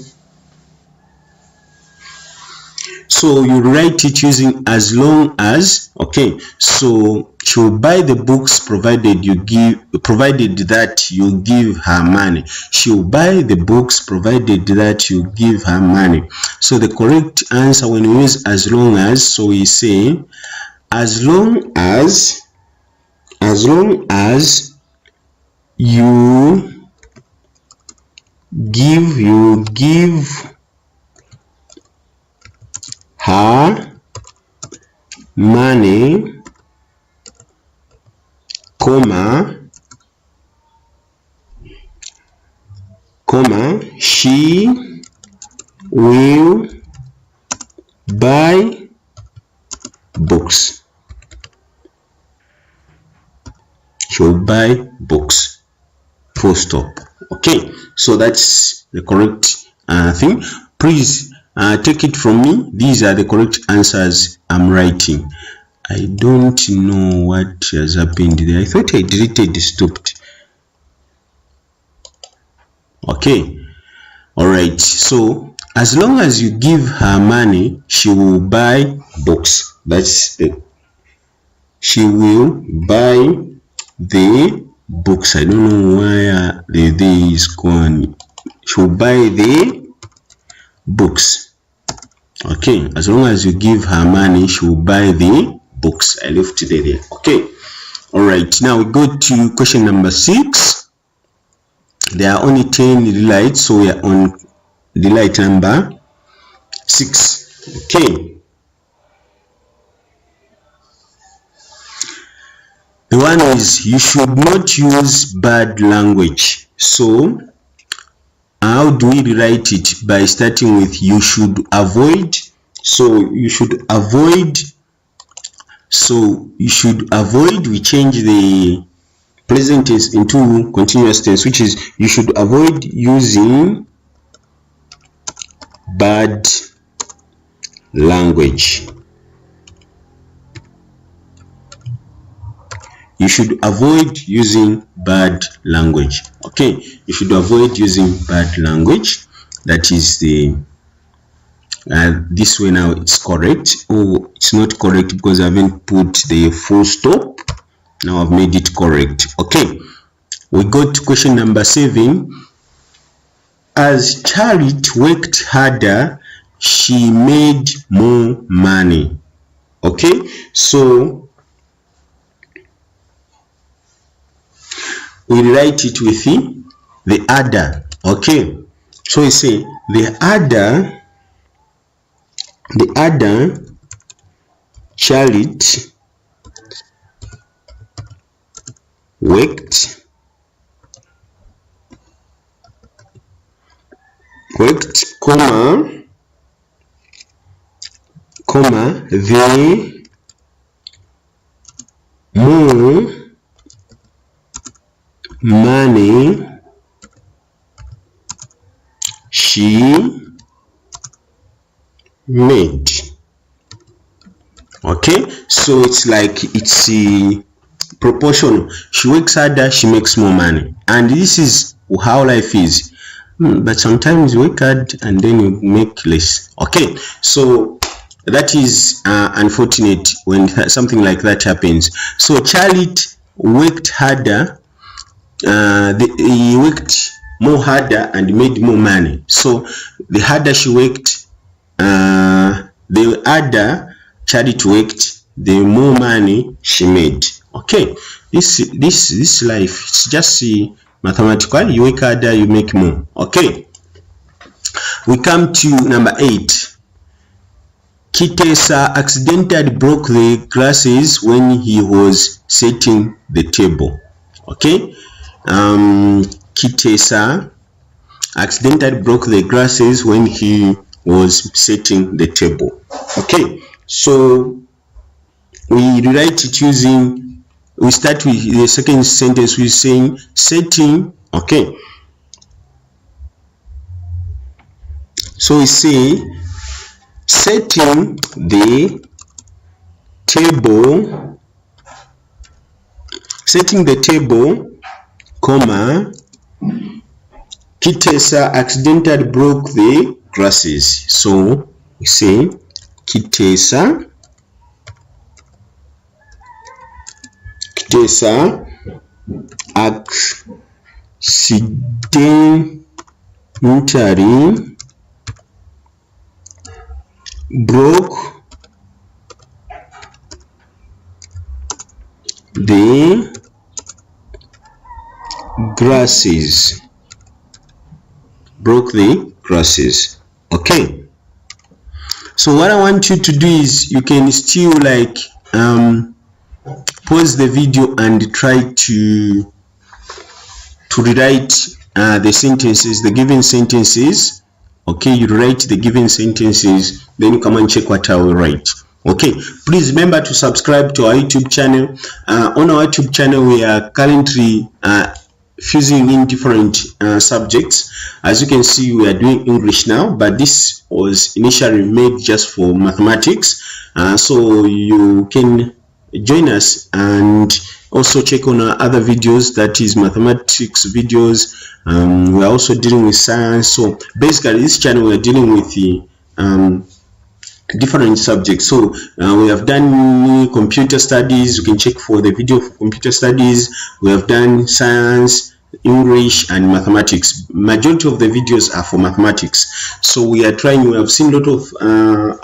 Speaker 1: you write it using as long as. Okay, so she will buy the books provided that you give her money. She will buy the books provided that you give her money. So the correct answer when we use as long as, so we say as long as you give her money, comma, she will buy books. She will buy books. Full stop. Okay, so that's the correct thing. Please take it from me. These are the correct answers I'm writing. I don't know what has happened there. I thought I deleted stopped. Okay, all right. So as long as you give her money, she will buy books. That's it. She will buy the books. I don't know why the is gone. She will buy the books. Okay, as long as you give her money, she will buy the books. I left it there. Okay, all right. Now we go to question number 6. There are only 10 delights, so we are on delight number 6. Okay, the one is you should not use bad language. So how do we rewrite it? By starting with you should avoid. So you should avoid. We change the present tense into continuous tense, which is you should avoid using bad language. You should avoid using bad language. Okay, you should avoid using bad language. That is the this way. Now it's correct. Oh, it's not correct because I haven't put the full stop. Now I've made it correct. Okay, we go to question number 7. As Charity worked harder she made more money. Okay, so we write it with the other. Okay, so we say the other Charlotte worked, comma, the more money she made. Okay, so it's like it's proportional. She works harder, she makes more money, and this is how life is. But sometimes you work hard and then you make less. Okay, so that is unfortunate when something like that happens. So Charlotte worked harder, he worked more harder and made more money. So the harder she worked, the harder Charlotte worked, the more money she made. Okay, this life, it's just mathematical. You work harder, you make more. Okay, we come to number 8. Kitesa accidentally broke the glasses when he was setting the table. Okay, Kitesa accidentally broke the glasses when he was setting the table. Okay, so we rewrite it using, we start with the second sentence with saying setting. Okay, so we say setting the table, comma, Kitesa accidentally broke the glasses. So we say Kitesa accidentally broke the glasses. Okay, so what I want you to do is you can still like pause the video and try to rewrite the sentences, the given sentences. Okay, you write the given sentences, then you come and check what I will write. Okay, please remember to subscribe to our YouTube channel. On our YouTube channel, we are currently fusing in different subjects. As you can see, we are doing English now, but this was initially made just for mathematics. So you can join us and also check on our other videos, that is mathematics videos. We are also dealing with science. So basically this channel we are dealing with the different subjects. So we have done computer studies. You can check for the video for computer studies. We have done science, English, and mathematics. Majority of the videos are for mathematics. So we are trying, we have seen a lot of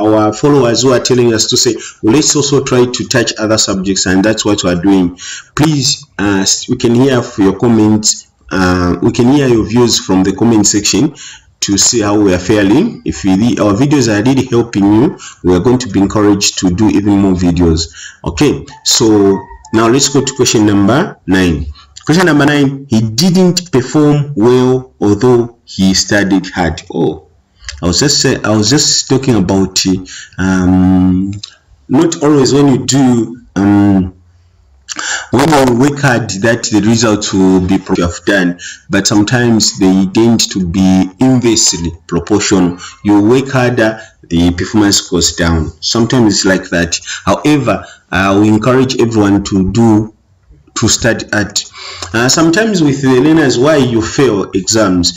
Speaker 1: our followers who are telling us to say, well, let's also try to touch other subjects, and that's what we are doing. Please, we can hear your comments, we can hear your views from the comment section to see how we are faring. If our videos are really helping you, we are going to be encouraged to do even more videos. Okay, so now let's go to question number 9. Question number 9, he didn't perform well although he studied hard. Oh, I was just talking about not always when you do when you work hard that the results will be you have done, but sometimes they tend to be inversely proportional. You work harder, the performance goes down. Sometimes it's like that. However, we encourage everyone to study at sometimes with the learners, why you fail exams,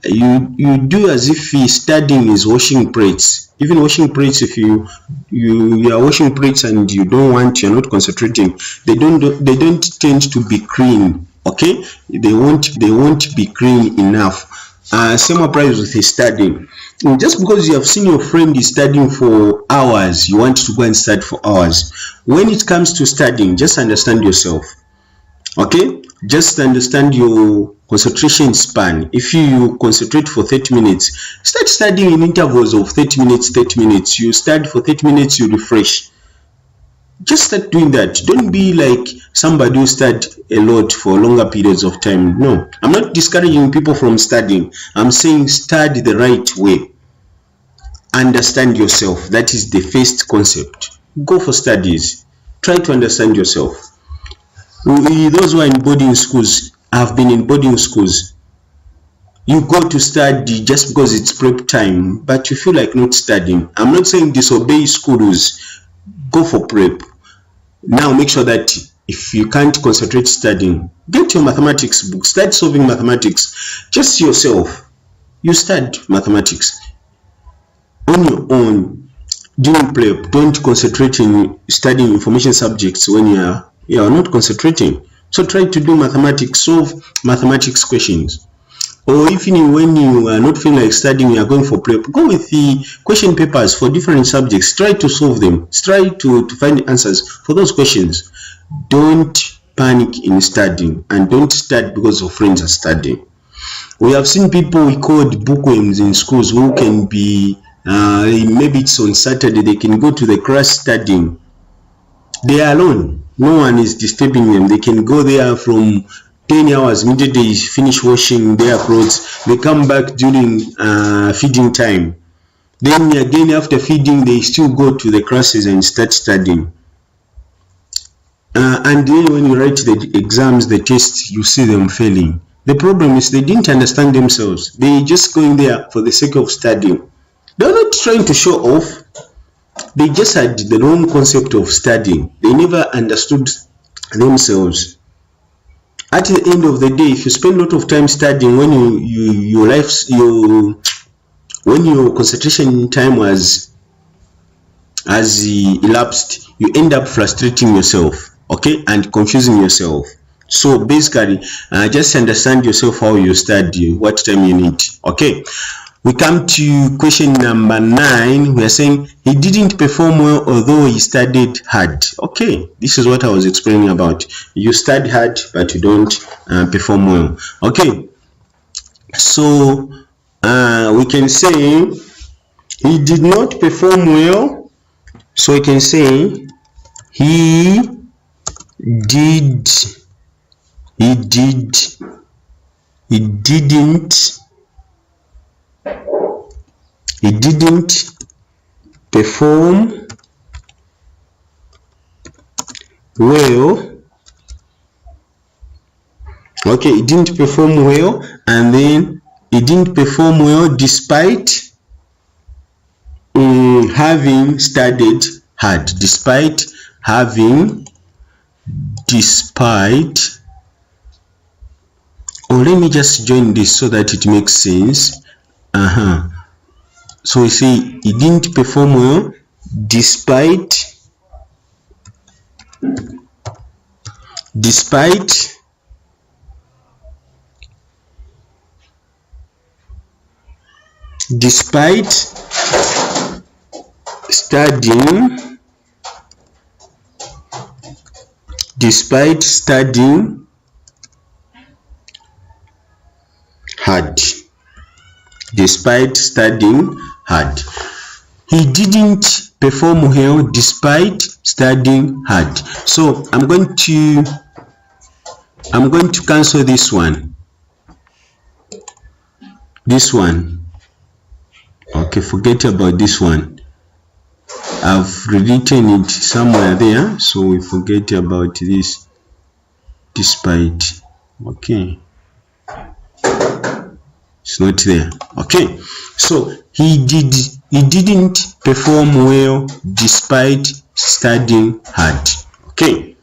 Speaker 1: you do as if studying is washing plates. Even washing plates, if you are washing plates and you're not concentrating, they don't tend to be clean. Okay, they won't be clean enough. Same applies with studying. And just because you have seen your friend is studying for hours, you want to go and study for hours. When it comes to studying, just understand yourself. Okay, just understand your concentration span. If you concentrate for 30 minutes, start studying in intervals of 30 minutes, 30 minutes. You study for 30 minutes, you refresh. Just start doing that. Don't be like somebody who studied a lot for longer periods of time. No, I'm not discouraging people from studying. I'm saying study the right way. Understand yourself. That is the first concept. Go for studies. Try to understand yourself. Those who are in boarding schools, have been in boarding schools. You go to study just because it's prep time, but you feel like not studying. I'm not saying disobey school rules. Go for prep. Now make sure that if you can't concentrate studying, get your mathematics book. Start solving mathematics. Just yourself. You study mathematics on your own during prep. Don't concentrate in studying information subjects when you are not concentrating. So try to do mathematics, solve mathematics questions. Or even when you are not feeling like studying, you are going for prep, go with the question papers for different subjects. Try to solve them. Try to find answers for those questions. Don't panic in studying, and don't study because your friends are studying. We have seen people we called bookworms in schools who can be, maybe it's on Saturday, they can go to the class studying. They are alone. No one is disturbing them. They can go there from 10 hours, immediately they finish washing their clothes. They come back during feeding time. Then again after feeding, they still go to the classes and start studying. And then when you write the exams, the tests, you see them failing. The problem is they didn't understand themselves. They just going there for the sake of studying. They're not trying to show off. They just had the wrong concept of studying. They never understood themselves. At the end of the day, if you spend a lot of time studying, when when your concentration time has elapsed, you end up frustrating yourself, okay, and confusing yourself. So basically, just understand yourself, how you study, what time you need. Okay, we come to question number 9. We are saying he didn't perform well although he studied hard. Okay, this is what I was explaining about. You study hard but you don't perform well. Okay, so we can say he did not perform well. So we can say he didn't perform well. Okay, he didn't perform well, and then he didn't perform well despite having studied hard. Or let me just join this so that it makes sense. So we say he didn't perform well despite studying hard. He didn't perform well despite studying hard. So I'm going to cancel this one. Okay, forget about this one. I've rewritten it somewhere there, so we forget about this despite. Okay, it's not there. Okay, so he didn't perform well despite studying hard. Okay,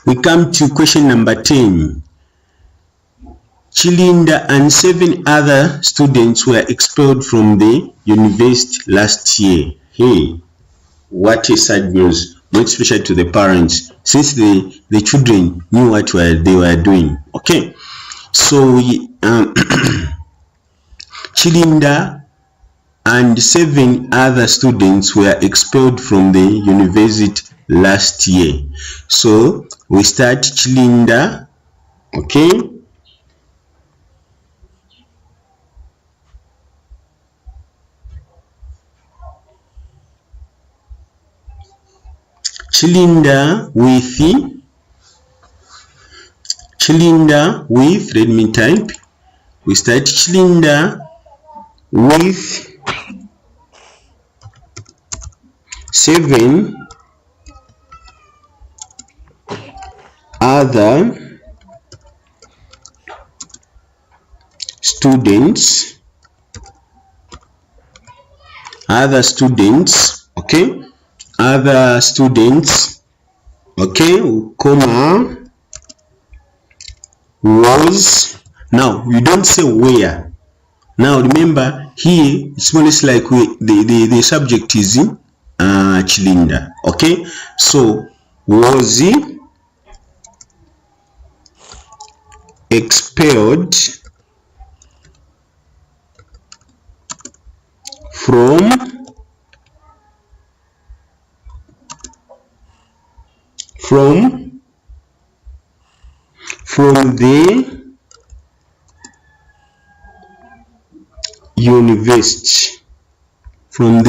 Speaker 1: we come to question number 10. Chilinda and 7 other students were expelled from the university last year. Hey, what a sad news, not especially to the parents, since the children knew what they were doing. Okay, so Chilinda and 7 other students were expelled from the university last year. So we start Chilinda, okay? Chilinda with, let me type, we start Chilinda with 7 other students, okay, other students, okay, comma, was. Now you don't say where. Now remember here it's more or less like the subject is Chilinda, okay? So was he expelled from the university, from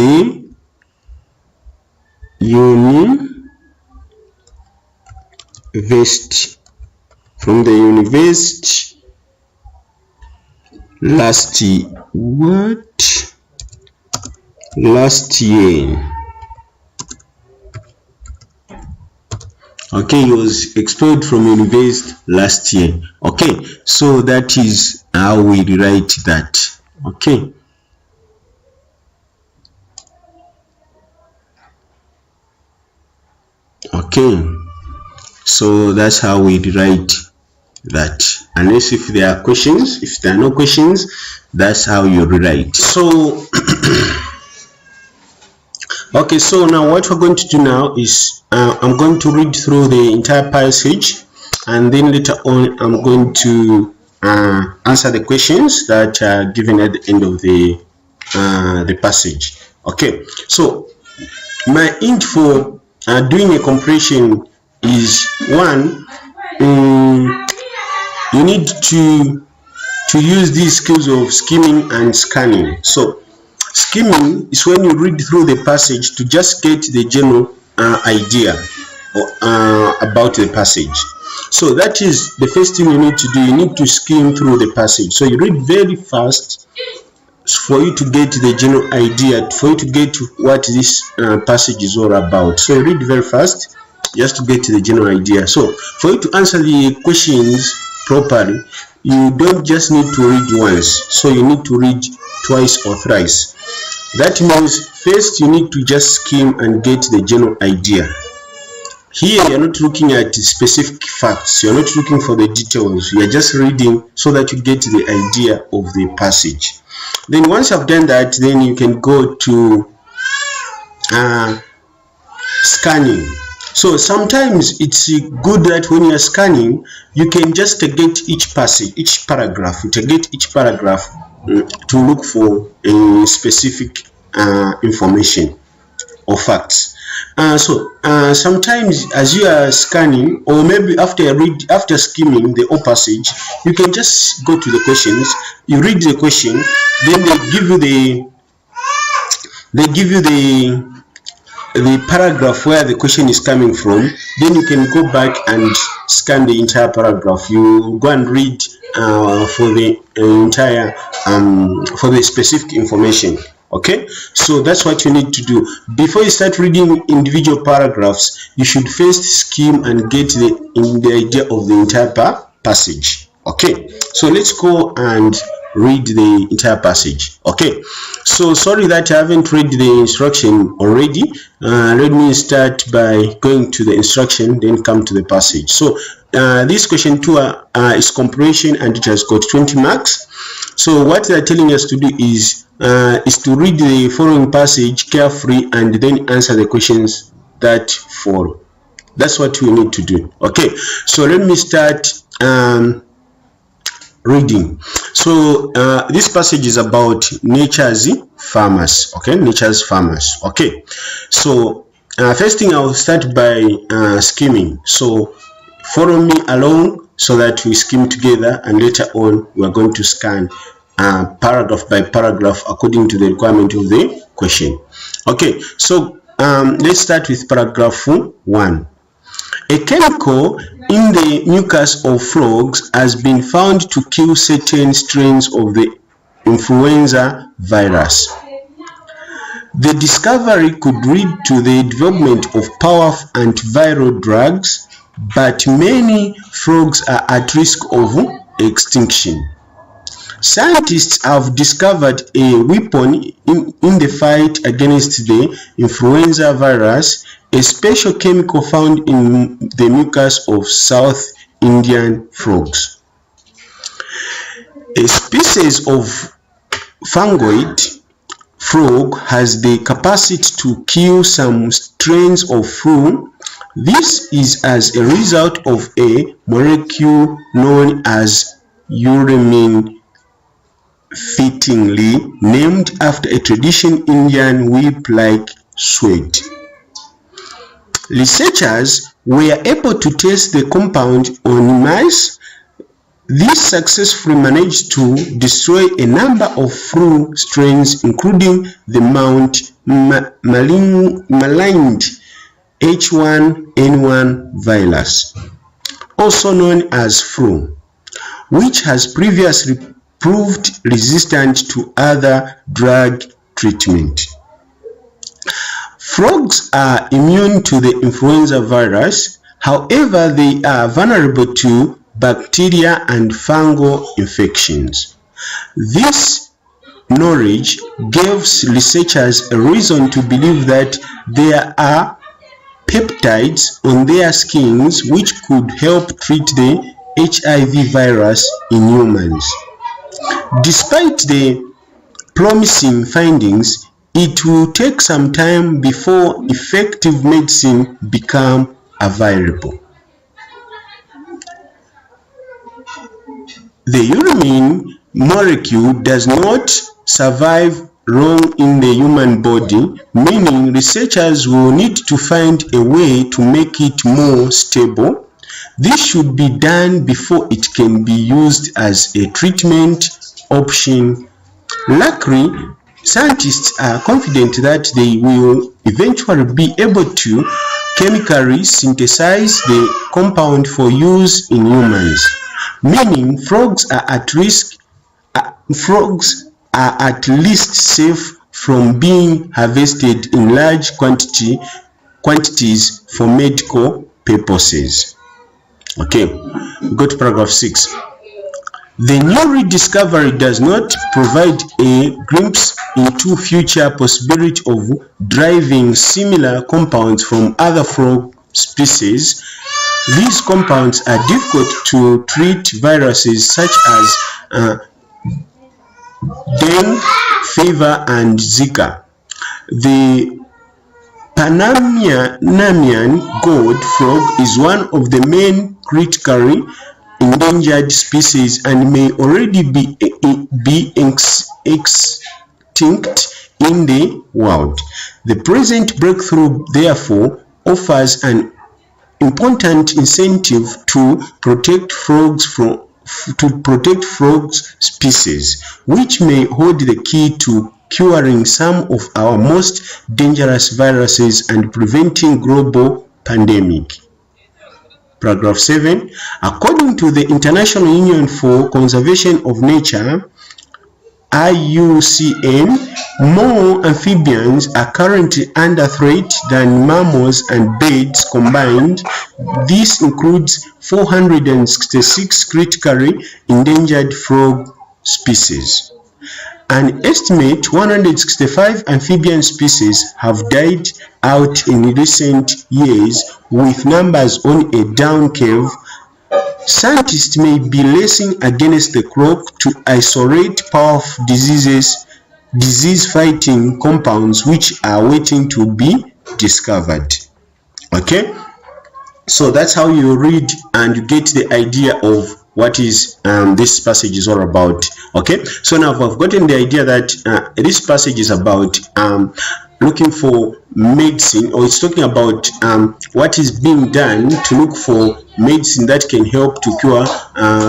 Speaker 1: the university last year. Okay, he was expelled from university last year. Okay, so that is how we rewrite that. Okay. Okay, so that's how we rewrite that. Unless if there are questions, if there are no questions, that's how you rewrite. So okay, so now what we're going to do now is I'm going to read through the entire passage, and then later on I'm going to answer the questions that are given at the end of the passage. Okay, so my hint for doing a comparison is one, you need to use these skills of skimming and scanning. So skimming is when you read through the passage to just get the general idea about the passage. So that is the first thing you need to do. You need to skim through the passage. So you read very fast for you to get the general idea, for you to get what this passage is all about. So you read very fast just to get the general idea. So for you to answer the questions properly, you don't just need to read once, so you need to read twice or thrice. That means first you need to just skim and get the general idea. Here you're not looking at specific facts, you're not looking for the details, you're just reading so that you get the idea of the passage. Then once you've done that, then you can go to scanning. So sometimes it's good that when you're scanning, you can just get each passage, each paragraph, to look for a specific information or facts. Sometimes as you are scanning, or maybe after skimming the whole passage, you can just go to the questions. You read the question, then they give you the paragraph where the question is coming from. Then you can go back and scan the entire paragraph. You go and read for the entire for the specific information. Okay, so that's what you need to do. Before you start reading individual paragraphs, you should first skim and get the idea of the entire passage. Okay, so let's go and read the entire passage. Okay, so sorry that I haven't read the instruction already. Let me start by going to the instruction, then come to the passage. So this question 2 is comprehension, and it has got 20 marks. So what they're telling us to do is to read the following passage carefully and then answer the questions that follow. That's what we need to do. Okay, so let me start reading. So this passage is about nature's farmers. Okay, nature's farmers. Okay, so first thing I'll start by skimming. So follow me along so that we skim together, and later on we are going to scan paragraph by paragraph according to the requirement of the question. Okay, so let's start with paragraph 1. A chemical in the mucus of frogs has been found to kill certain strains of the influenza virus. The discovery could lead to the development of powerful antiviral drugs, but many frogs are at risk of extinction. Scientists have discovered a weapon in the fight against the influenza virus, a special chemical found in the mucus of South Indian frogs. A species of fungoid frog has the capacity to kill some strains of flu. This is as a result of a molecule known as uramine, fittingly named after a traditional Indian whip-like sword. Researchers were able to test the compound on mice. This successfully managed to destroy a number of flu strains, including the maligned H1N1 virus, also known as flu, which has previously proved resistant to other drug treatment. Frogs are immune to the influenza virus, however they are vulnerable to bacteria and fungal infections. This knowledge gives researchers a reason to believe that there are peptides on their skins which could help treat the HIV virus in humans. Despite the promising findings, it will take some time before effective medicine become available. The uramine molecule does not survive long in the human body, meaning researchers will need to find a way to make it more stable. This should be done before it can be used as a treatment option. Luckily, scientists are confident that they will eventually be able to chemically synthesize the compound for use in humans, meaning frogs are at least safe from being harvested in large quantities for medical purposes. Okay, go to paragraph 6. The new rediscovery does not provide a glimpse into future possibility of deriving similar compounds from other frog species. These compounds are difficult to treat viruses such as dengue fever and Zika. The Panamanian gourd frog is one of the main critically endangered species and may already be extinct in the world. The present breakthrough, therefore, offers an important incentive to protect frogs species, which may hold the key to curing some of our most dangerous viruses and preventing global pandemic. Paragraph 7. According to the International Union for Conservation of Nature, IUCN, more amphibians are currently under threat than mammals and birds combined. This includes 466 critically endangered frog species. An estimate 165 amphibian species have died out in recent years, with numbers on a down curve. Scientists may be racing against the clock to isolate powerful disease-fighting compounds which are waiting to be discovered. Okay, so that's how you read and you get the idea of what is this passage is all about. Okay, so now I've gotten the idea that this passage is about looking for medicine, or it's talking about what is being done to look for medicine that can help to cure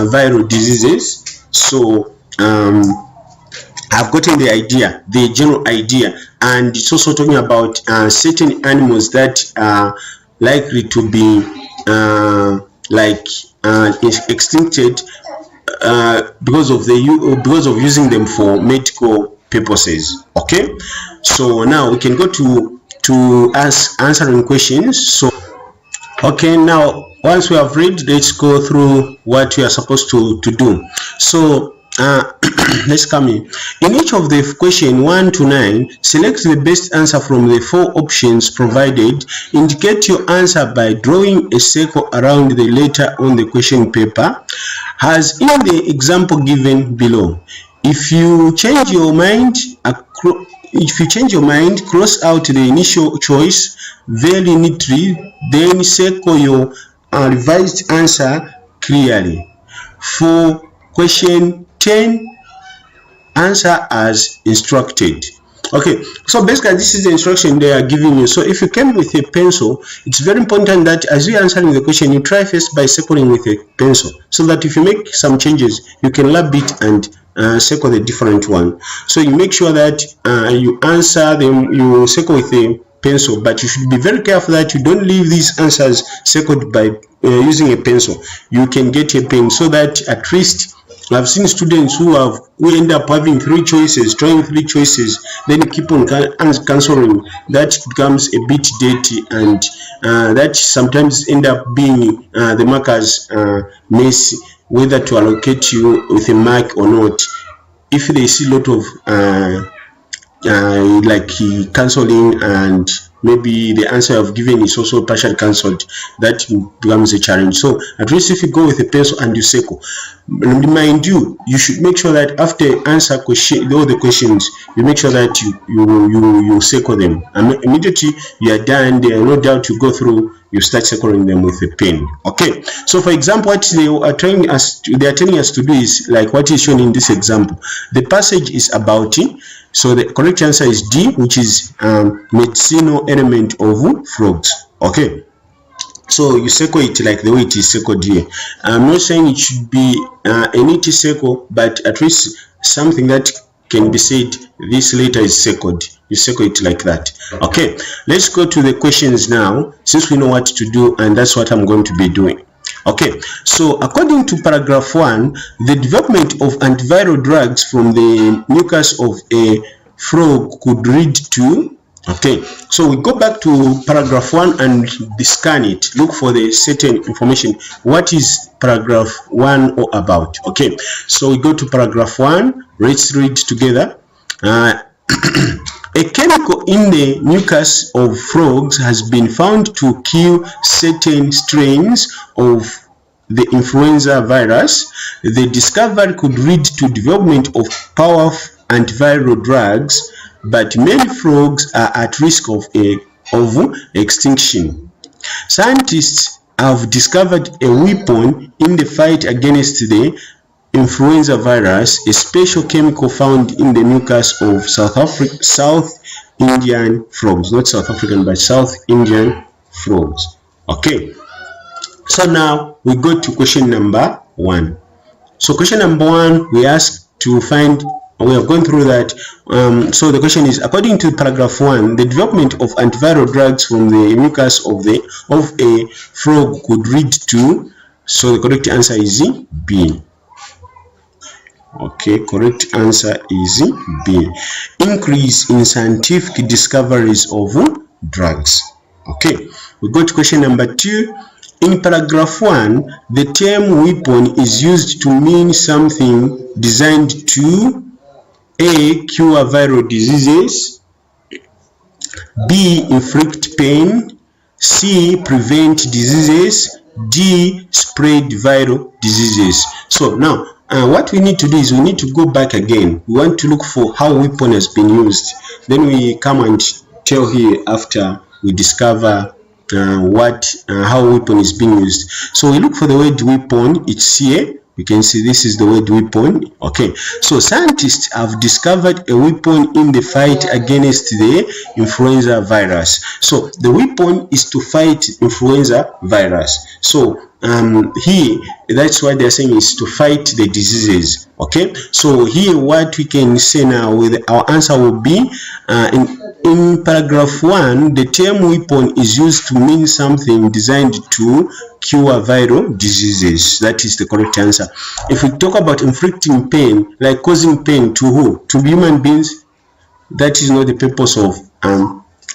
Speaker 1: viral diseases. So I've gotten the idea, the general idea, and it's also talking about certain animals that are likely to be extincted because of using them for medical purposes. Okay, so now we can go to answering questions. So okay, now once we have read, let's go through what we are supposed to do. So let's come in each of the question 1 to 9, select the best answer from the 4 options provided. Indicate your answer by drawing a circle around the letter on the question paper as in the example given below. If you change your mind, cross out the initial choice very neatly, then circle your revised answer clearly. For question 10, answer as instructed. Okay, so basically this is the instruction they are giving you. So if you came with a pencil, it's very important that as you're answering the question, you try first by circling with a pencil, so that if you make some changes, you can lab it and circle the different one. So you make sure that you answer them, you circle with a pencil, but you should be very careful that you don't leave these answers circled by using a pencil. You can get a pen, so that at least I've seen students who end up having 3 choices, trying 3 choices, then keep on cancelling. That becomes a bit dirty, and that sometimes end up being the markers messy, whether to allocate you with a mark or not. If they see a lot of cancelling, and maybe the answer I've given is also partially cancelled, that becomes a challenge. So at least if you go with a pencil and you circle, mind you should make sure that after answer all the questions, you make sure that you circle them, and immediately you are done, there are no doubt you go through, you start circling them with a pen. Okay, so for example, what they are telling us to do is like what is shown in this example. The passage is about so the correct answer is D, which is medicinal element of frogs. Okay, so you circle it like the way it is circled here. I'm not saying it should be a neat circle, but at least something that can be said, this letter is circled. You circle it like that. Okay, let's go to the questions now, since we know what to do, and that's what I'm going to be doing. Okay, so according to paragraph 1, the development of antiviral drugs from the mucus of a frog could lead to. Okay, so we go back to paragraph 1 and scan it, look for the certain information. What is paragraph 1 all about? Okay, so we go to paragraph 1, let's read together. A chemical in the mucus of frogs has been found to kill certain strains of the influenza virus. The discovery could lead to development of powerful antiviral drugs, but many frogs are at risk of extinction. Scientists have discovered a weapon in the fight against the influenza virus, a special chemical found in the mucus of South Indian frogs, not South African, but South Indian frogs. Okay, so now we go to question number 1. So question number 1, we ask to find, we have gone through that. So the question is, according to paragraph 1, the development of antiviral drugs from the mucus of a frog could lead to. So the correct answer is B. Okay, correct answer is B. Increase in scientific discoveries of drugs. Okay, we go to question number 2. In paragraph 1, the term weapon is used to mean something designed to A. Cure viral diseases, B. Inflict pain, C. Prevent diseases, D. Spread viral diseases. So now what we need to do is we need to go back again. We want to look for how weapon has been used. Then we come and tell here after we discover how weapon is being used. So we look for the word weapon. It's here. You can see this is the word weapon. Okay, so scientists have discovered a weapon in the fight against the influenza virus. So the weapon is to fight influenza virus. So here, that's what they're saying, is to fight the diseases. Okay, so here what we can say now with our answer will be in paragraph 1, the term weapon is used to mean something designed to cure viral diseases. That is the correct answer. If we talk about inflicting pain, like causing pain to who? To human beings, that is not the purpose of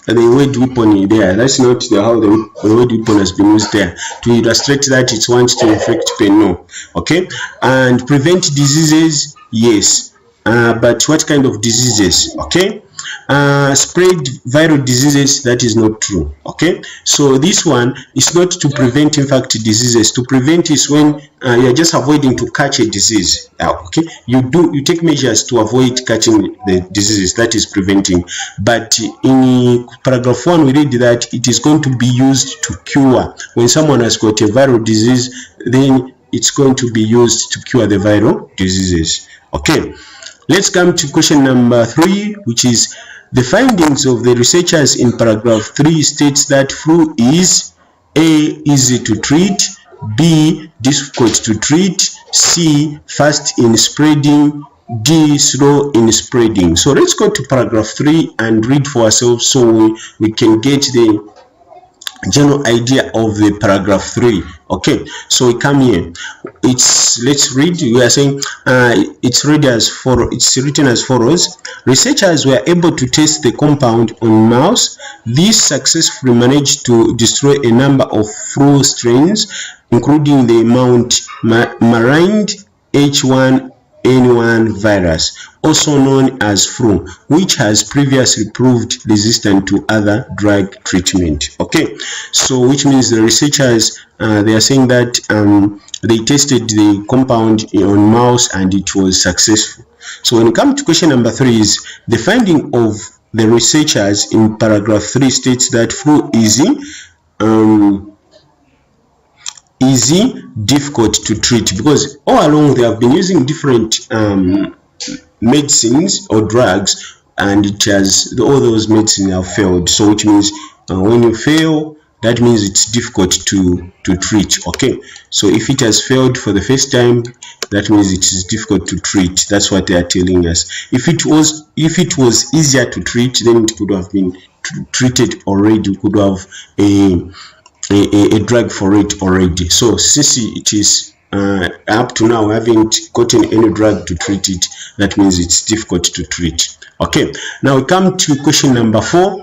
Speaker 1: the word weapon there. That's not how the word weapon has been used there. To illustrate that it wants to inflict pain, no. Okay, and prevent diseases, yes. But what kind of diseases? Okay, spread viral diseases, that is not true. Okay, so this one is not to prevent infected diseases. To prevent is when you are just avoiding to catch a disease. Okay, you take measures to avoid catching the diseases, that is preventing. But in paragraph 1 we read that it is going to be used to cure. When someone has got a viral disease, then it's going to be used to cure the viral diseases. Okay, let's come to question number 3, which is the findings of the researchers in paragraph 3 states that flu is A, easy to treat, B, difficult to treat, C, fast in spreading, D, slow in spreading. So let's go to paragraph 3 and read for ourselves so we can get the general idea of the paragraph 3. Okay, so we come here. Let's read. We are saying it's written as follows. Researchers were able to test the compound on mouse. This successfully managed to destroy a number of flu strains, including the marine H1N1 virus, also known as flu, which has previously proved resistant to other drug treatment. Okay, so which means the researchers they are saying that they tested the compound on mouse and it was successful. So when it comes to question number 3, is the finding of the researchers in paragraph 3 states that flu is easy, difficult to treat, because all along they have been using different medicines or drugs, and all those medicines have failed. So which means when you fail, that means it's difficult to treat. Okay, so if it has failed for the first time, that means it is difficult to treat. That's what they are telling us. If it was easier to treat, then it could have been treated already. You could have a drug for it already. So since it is up to now we haven't gotten any drug to treat it, that means it's difficult to treat. Okay, now we come to question number 4.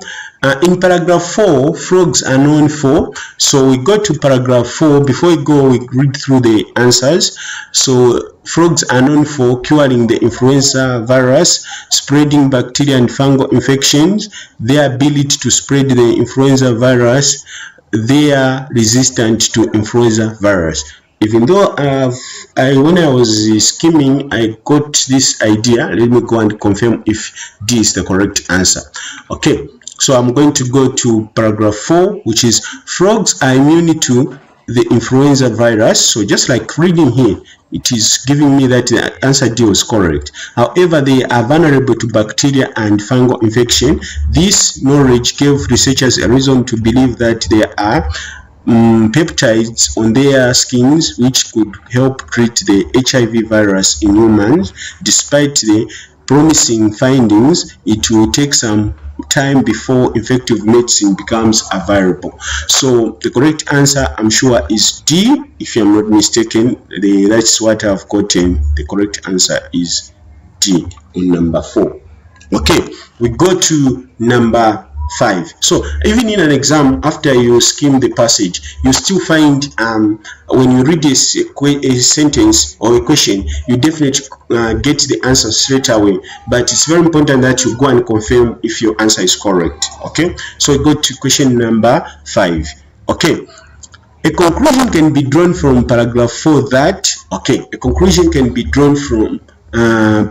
Speaker 1: In paragraph 4, frogs are known for. So we go to paragraph 4. Before we go, we read through the answers. So frogs are known for curing the influenza virus, spreading bacteria and fungal infections, their ability to spread the influenza virus, they are resistant to influenza virus. Even though when I was skimming, I got this idea. Let me go and confirm if D is the correct answer. Okay, so I'm going to go to paragraph 4, which is frogs are immune to the influenza virus. So just like reading here, it is giving me that the answer D was correct. However, they are vulnerable to bacteria and fungal infection. This knowledge gave researchers a reason to believe that there are peptides on their skins which could help treat the HIV virus in humans. Despite the promising findings, it will take some time before effective medicine becomes available. So the correct answer, I'm sure, is D. If I'm not mistaken, that's what I've gotten. The correct answer is D on number 4. Okay, we go to number 5. So even in an exam, after you skim the passage, you still find when you read a sentence or a question, you definitely get the answer straight away. But it's very important that you go and confirm if your answer is correct. Okay, so we go to question number 5. Okay, a conclusion can be drawn from paragraph 4 that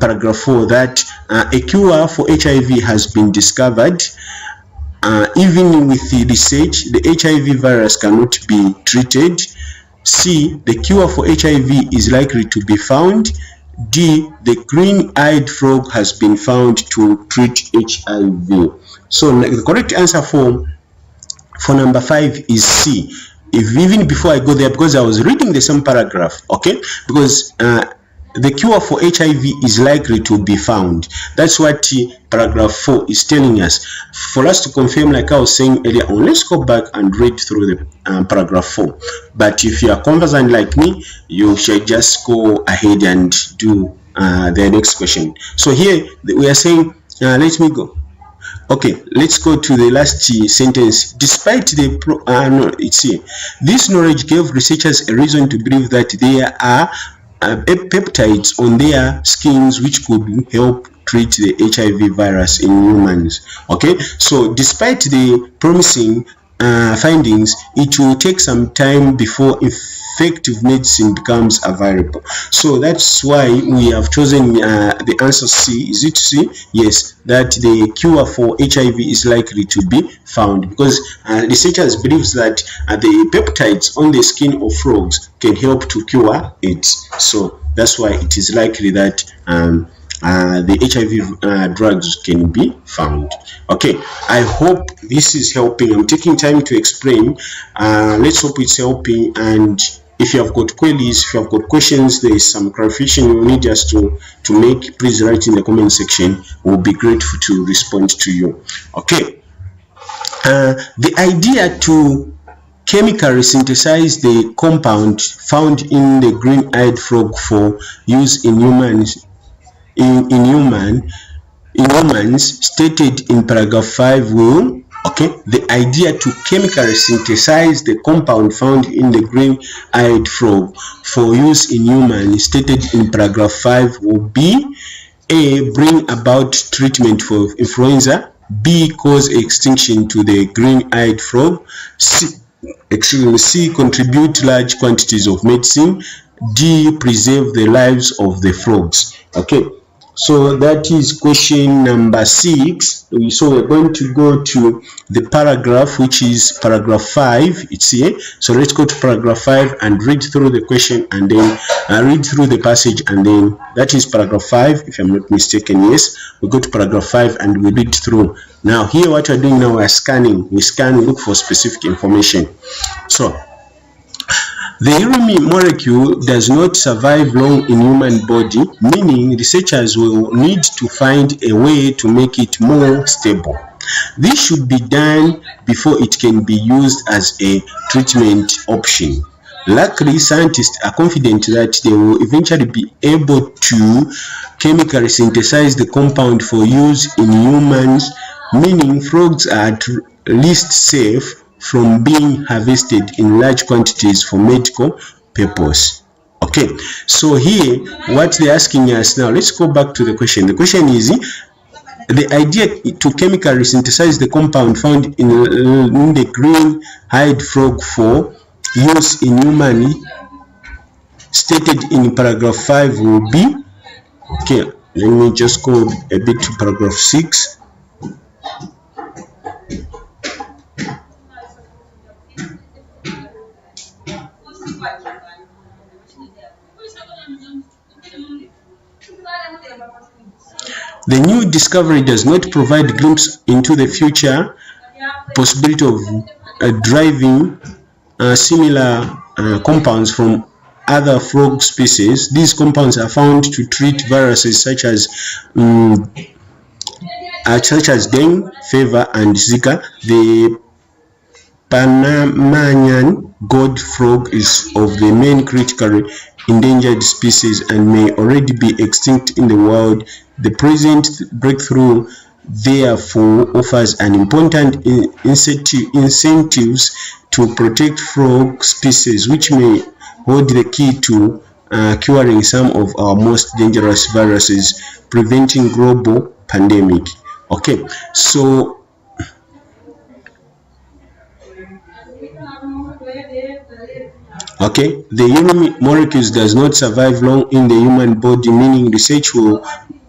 Speaker 1: paragraph 4 that a cure for HIV has been discovered. Even with the research, the HIV virus cannot be treated. C, the cure for HIV is likely to be found. D, the green-eyed frog has been found to treat HIV. So the correct answer for number 5 is C. If even before I go there, because I was reading the same paragraph, okay, because the cure for HIV is likely to be found. That's what paragraph 4 is telling us. For us to confirm, like I was saying earlier on, let's go back and read through the paragraph 4. But if you are conversant like me, you should just go ahead and do the next question. So here we are saying, let me go. Okay, let's go to the last sentence. Despite the this knowledge gave researchers a reason to believe that there are peptides on their skins which could help treat the HIV virus in humans. Okay, so despite the promising findings, it will take some time before effective medicine becomes available. So that's why we have chosen the answer C. Is it C? Yes, that the cure for HIV is likely to be found, because researchers believe that the peptides on the skin of frogs can help to cure it. So that's why it is likely that the HIV drugs can be found. Okay, I hope this is helping. I'm taking time to explain. Let's hope it's helping. And if you have got queries, if you have got questions, there is some clarification you need us to make, please write in the comment section. We'll be grateful to respond to you. Okay, the idea to chemically synthesize the compound found in the green-eyed frog for use in humans stated in paragraph 5 will, okay, the idea to chemically synthesize the compound found in the green-eyed frog for use in humans stated in paragraph 5 will be: A, bring about treatment for influenza. B, cause extinction to the green-eyed frog. C, contribute large quantities of medicine. D, preserve the lives of the frogs. Okay, so that is question number 6. So we're going to go to the paragraph, which is paragraph 5. It's here. So let's go to paragraph 5 and read through the question, and then read through the passage, and then that is paragraph 5, if I'm not mistaken. Yes, we go to paragraph 5 and we read through. Now here what we're doing now, we're scanning. We scan, we look for specific information. So the urine molecule does not survive long in human body, meaning researchers will need to find a way to make it more stable. This should be done before it can be used as a treatment option. Luckily, scientists are confident that they will eventually be able to chemically synthesize the compound for use in humans, meaning frogs are at least safe from being harvested in large quantities for medical purpose. Okay, so here what they're asking us now, let's go back to the question. The question is the idea to chemically synthesize the compound found in the green-eyed frog for use in human stated in paragraph 5 will be, okay, let me just go a bit to paragraph 6. The new discovery does not provide a glimpse into the future possibility of driving similar compounds from other frog species. These compounds are found to treat viruses such as dengue, fever, and Zika. The Panamanian god frog is of the main critically endangered species and may already be extinct in the world. The present breakthrough therefore offers an important incentives to protect frog species, which may hold the key to curing some of our most dangerous viruses, preventing global pandemic. Okay, so okay, the urine molecules does not survive long in the human body, meaning research will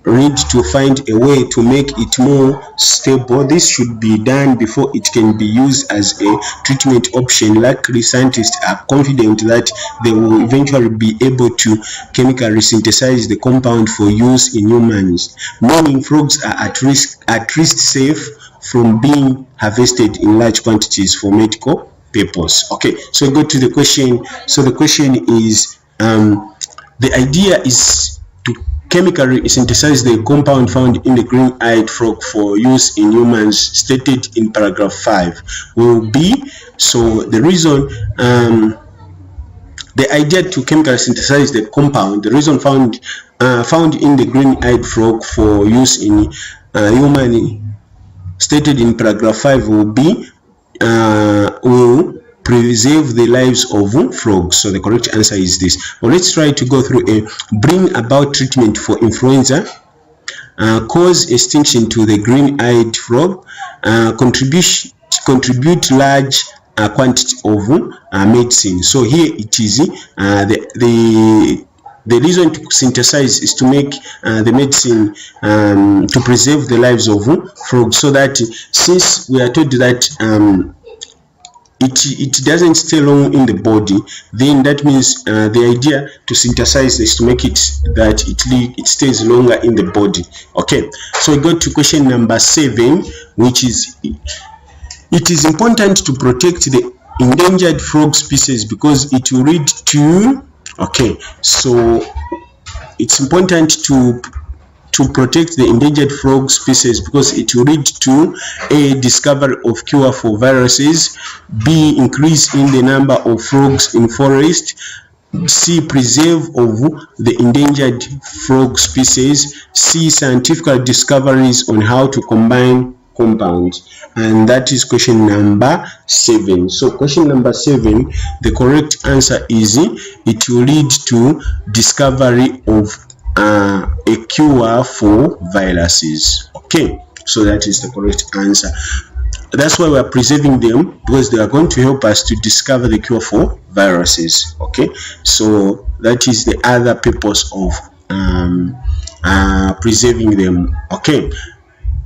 Speaker 1: need to find a way to make it more stable. This should be done before it can be used as a treatment option. Luckily, scientists are confident that they will eventually be able to chemically synthesize the compound for use in humans, meaning frogs are at least safe from being harvested in large quantities for medical purpose. Okay, so we go to the question. So the question is, the idea is to chemically synthesize the compound found in the green-eyed frog for use in humans, stated in paragraph 5 will be. So the reason, the idea to chemically synthesize the compound, the reason found in the green-eyed frog for use in human, stated in paragraph 5 will be, will preserve the lives of frogs. So the correct answer is this. Well, let's try to go through a bring about treatment for influenza, cause extinction to the green-eyed frog, contribute large quantity of medicine. So here it is, the reason to synthesize is to make the medicine to preserve the lives of frogs, so that since we are told that it doesn't stay long in the body, then that means the idea to synthesize is to make it that it stays longer in the body. Okay, so we go to question number 7, which is, it is important to protect the endangered frog species because it will lead to, okay, so it's important to protect the endangered frog species because it will lead to A, discovery of cure for viruses, B, increase in the number of frogs in forest, C, preserve of the endangered frog species, C, scientific discoveries on how to combine compounds. And that is question number 7. So question number 7, the correct answer is it will lead to discovery of a cure for viruses. Okay, so that is the correct answer. That's why we are preserving them, because they are going to help us to discover the cure for viruses. Okay, so that is the other purpose of preserving them. Okay,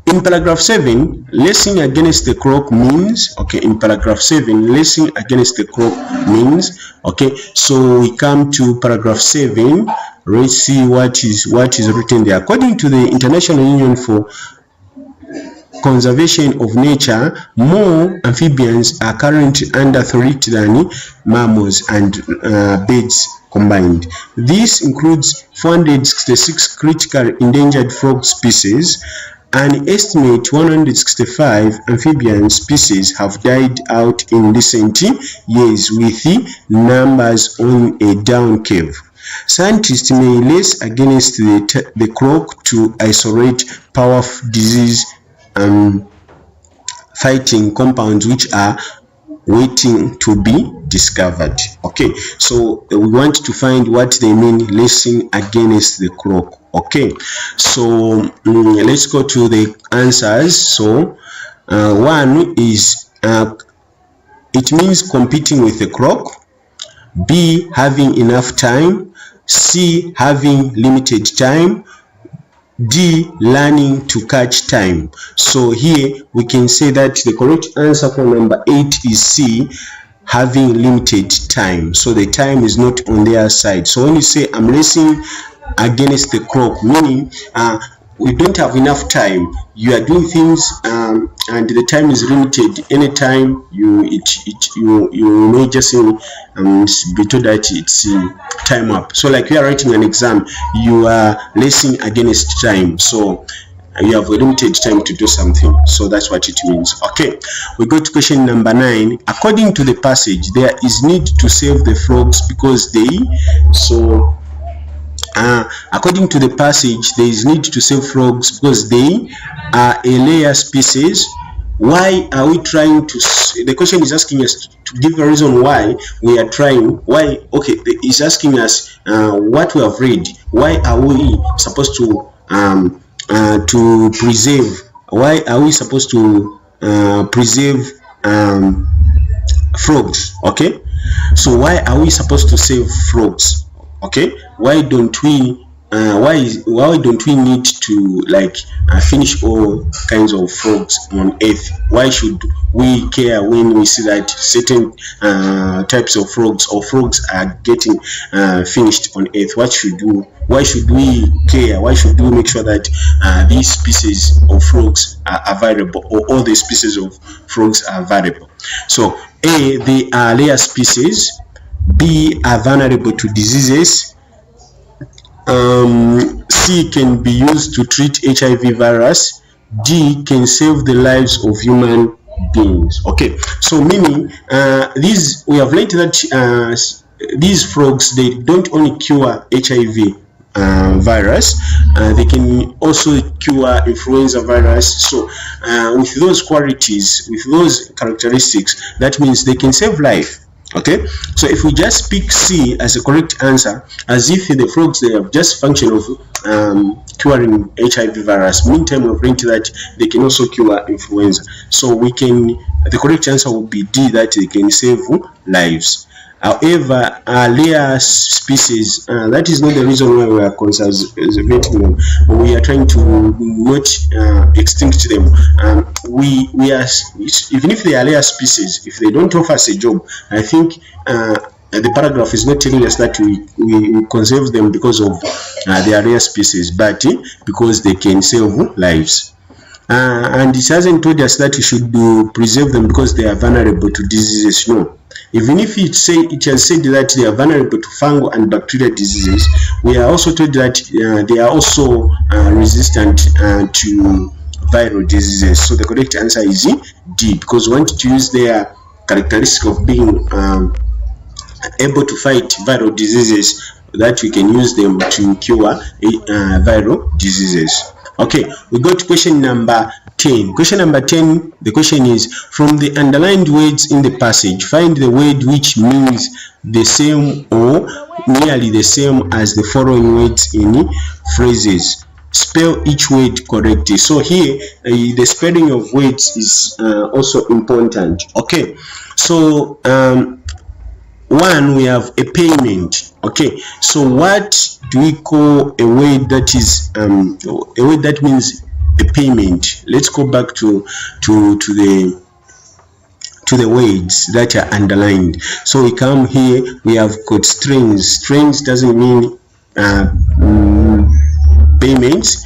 Speaker 1: in paragraph 7, lacing against the clock means, okay, in paragraph 7, lacing against the clock means, okay, so we come to paragraph 7. Let's see what is written there. According to the International Union for Conservation of Nature, more amphibians are currently under threat than mammals and birds combined. This includes 466 critically endangered frog species. An estimate 165 amphibian species have died out in recent years, with numbers on a down curve. Scientists may lace against the clock to isolate powerful disease fighting compounds which are waiting to be discovered. Okay, so we want to find what they mean lacing against the clock. Okay, so let's go to the answers. So one is it means competing with the clock. B, having enough time. C, having limited time. D, learning to catch time. So here we can say that the correct answer for number 8 is C, having limited time. So the time is not on their side. So when you say I'm racing against the clock, meaning we don't have enough time, you are doing things and the time is limited. Anytime you may just be told that it's time up. So like you are writing an exam, you are racing against time, so you have a limited time to do something. So that's what it means. Okay, we go to question number 9. According to the passage, there is need to save the frogs because they, so according to the passage, there is need to save frogs because they are a rare species. Why are we trying to, the question is asking us to give a reason why we are trying, why, okay, it's asking us what we have read, why are we supposed to preserve, why are we supposed to preserve frogs? Okay, so why are we supposed to save frogs? Okay, why don't we why don't we need to like finish all kinds of frogs on earth? Why should we care when we see that certain types of frogs or frogs are getting finished on earth? Why should we care? Why should we make sure that these species of frogs are available, or all the species of frogs are available? So A, they are rare species. B, are vulnerable to diseases. C, can be used to treat HIV virus. D, can save the lives of human beings. Okay, so meaning these, we have learned that these frogs, they don't only cure HIV virus, they can also cure influenza virus. So with those qualities, with those characteristics, that means they can save life. Okay, so if we just pick C as a correct answer, as if the frogs, they have just function of curing HIV virus, meantime we've learned that they can also cure influenza. So we can, the correct answer would be D, that they can save lives. However, rare species, that is not the reason why we are conservating them. We are trying to not extinct them. We are, even if they are rare species, if they don't offer us a job, I think the paragraph is not telling us that we conserve them because of they are rare species, but because they can save lives. And it hasn't told us that we should preserve them because they are vulnerable to diseases. No. Even if it has said that they are vulnerable to fungal and bacterial diseases, we are also told that they are also resistant to viral diseases. So the correct answer is D, because we want to use their characteristic of being able to fight viral diseases, that we can use them to cure viral diseases. Okay, we go to question number 10. Question number 10, the question is, from the underlined words in the passage, find the word which means the same or nearly the same as the following words in phrases. Spell each word correctly. So here the spelling of words is also important. Okay, so one, we have a payment. Okay, so what do we call a word that is a word that means a payment? Let's go back to the words that are underlined. So we come here, we have got strings. Strings doesn't mean payments.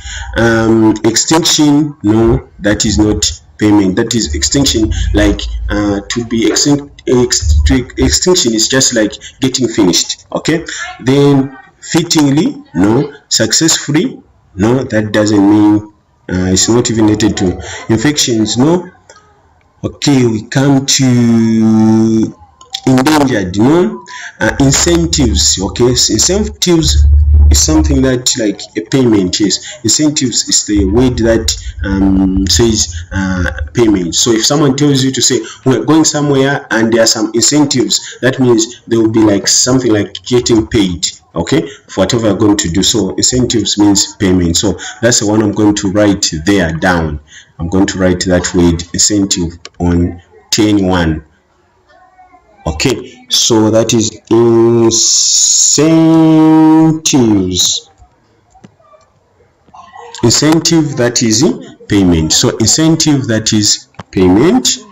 Speaker 1: Extinction, no, that is not payment. That is extinction, like to be extinct. Extinction is just like getting finished. Okay, then fittingly, no. Successfully, no, that doesn't mean it's not even related to infections, no. Okay, we come to endangered, no. Incentives. Okay, incentives is something that like a payment. Yes, incentives is the word that says payment. So if someone tells you to say we're going somewhere and there are some incentives, that means there will be like something like getting paid, okay, for whatever you're going to do. So incentives means payment. So that's the one I'm going to write there down. I'm going to write that word incentive on 10:1. Okay, so that is incentives. Incentive, that is payment. So incentive, that is payment.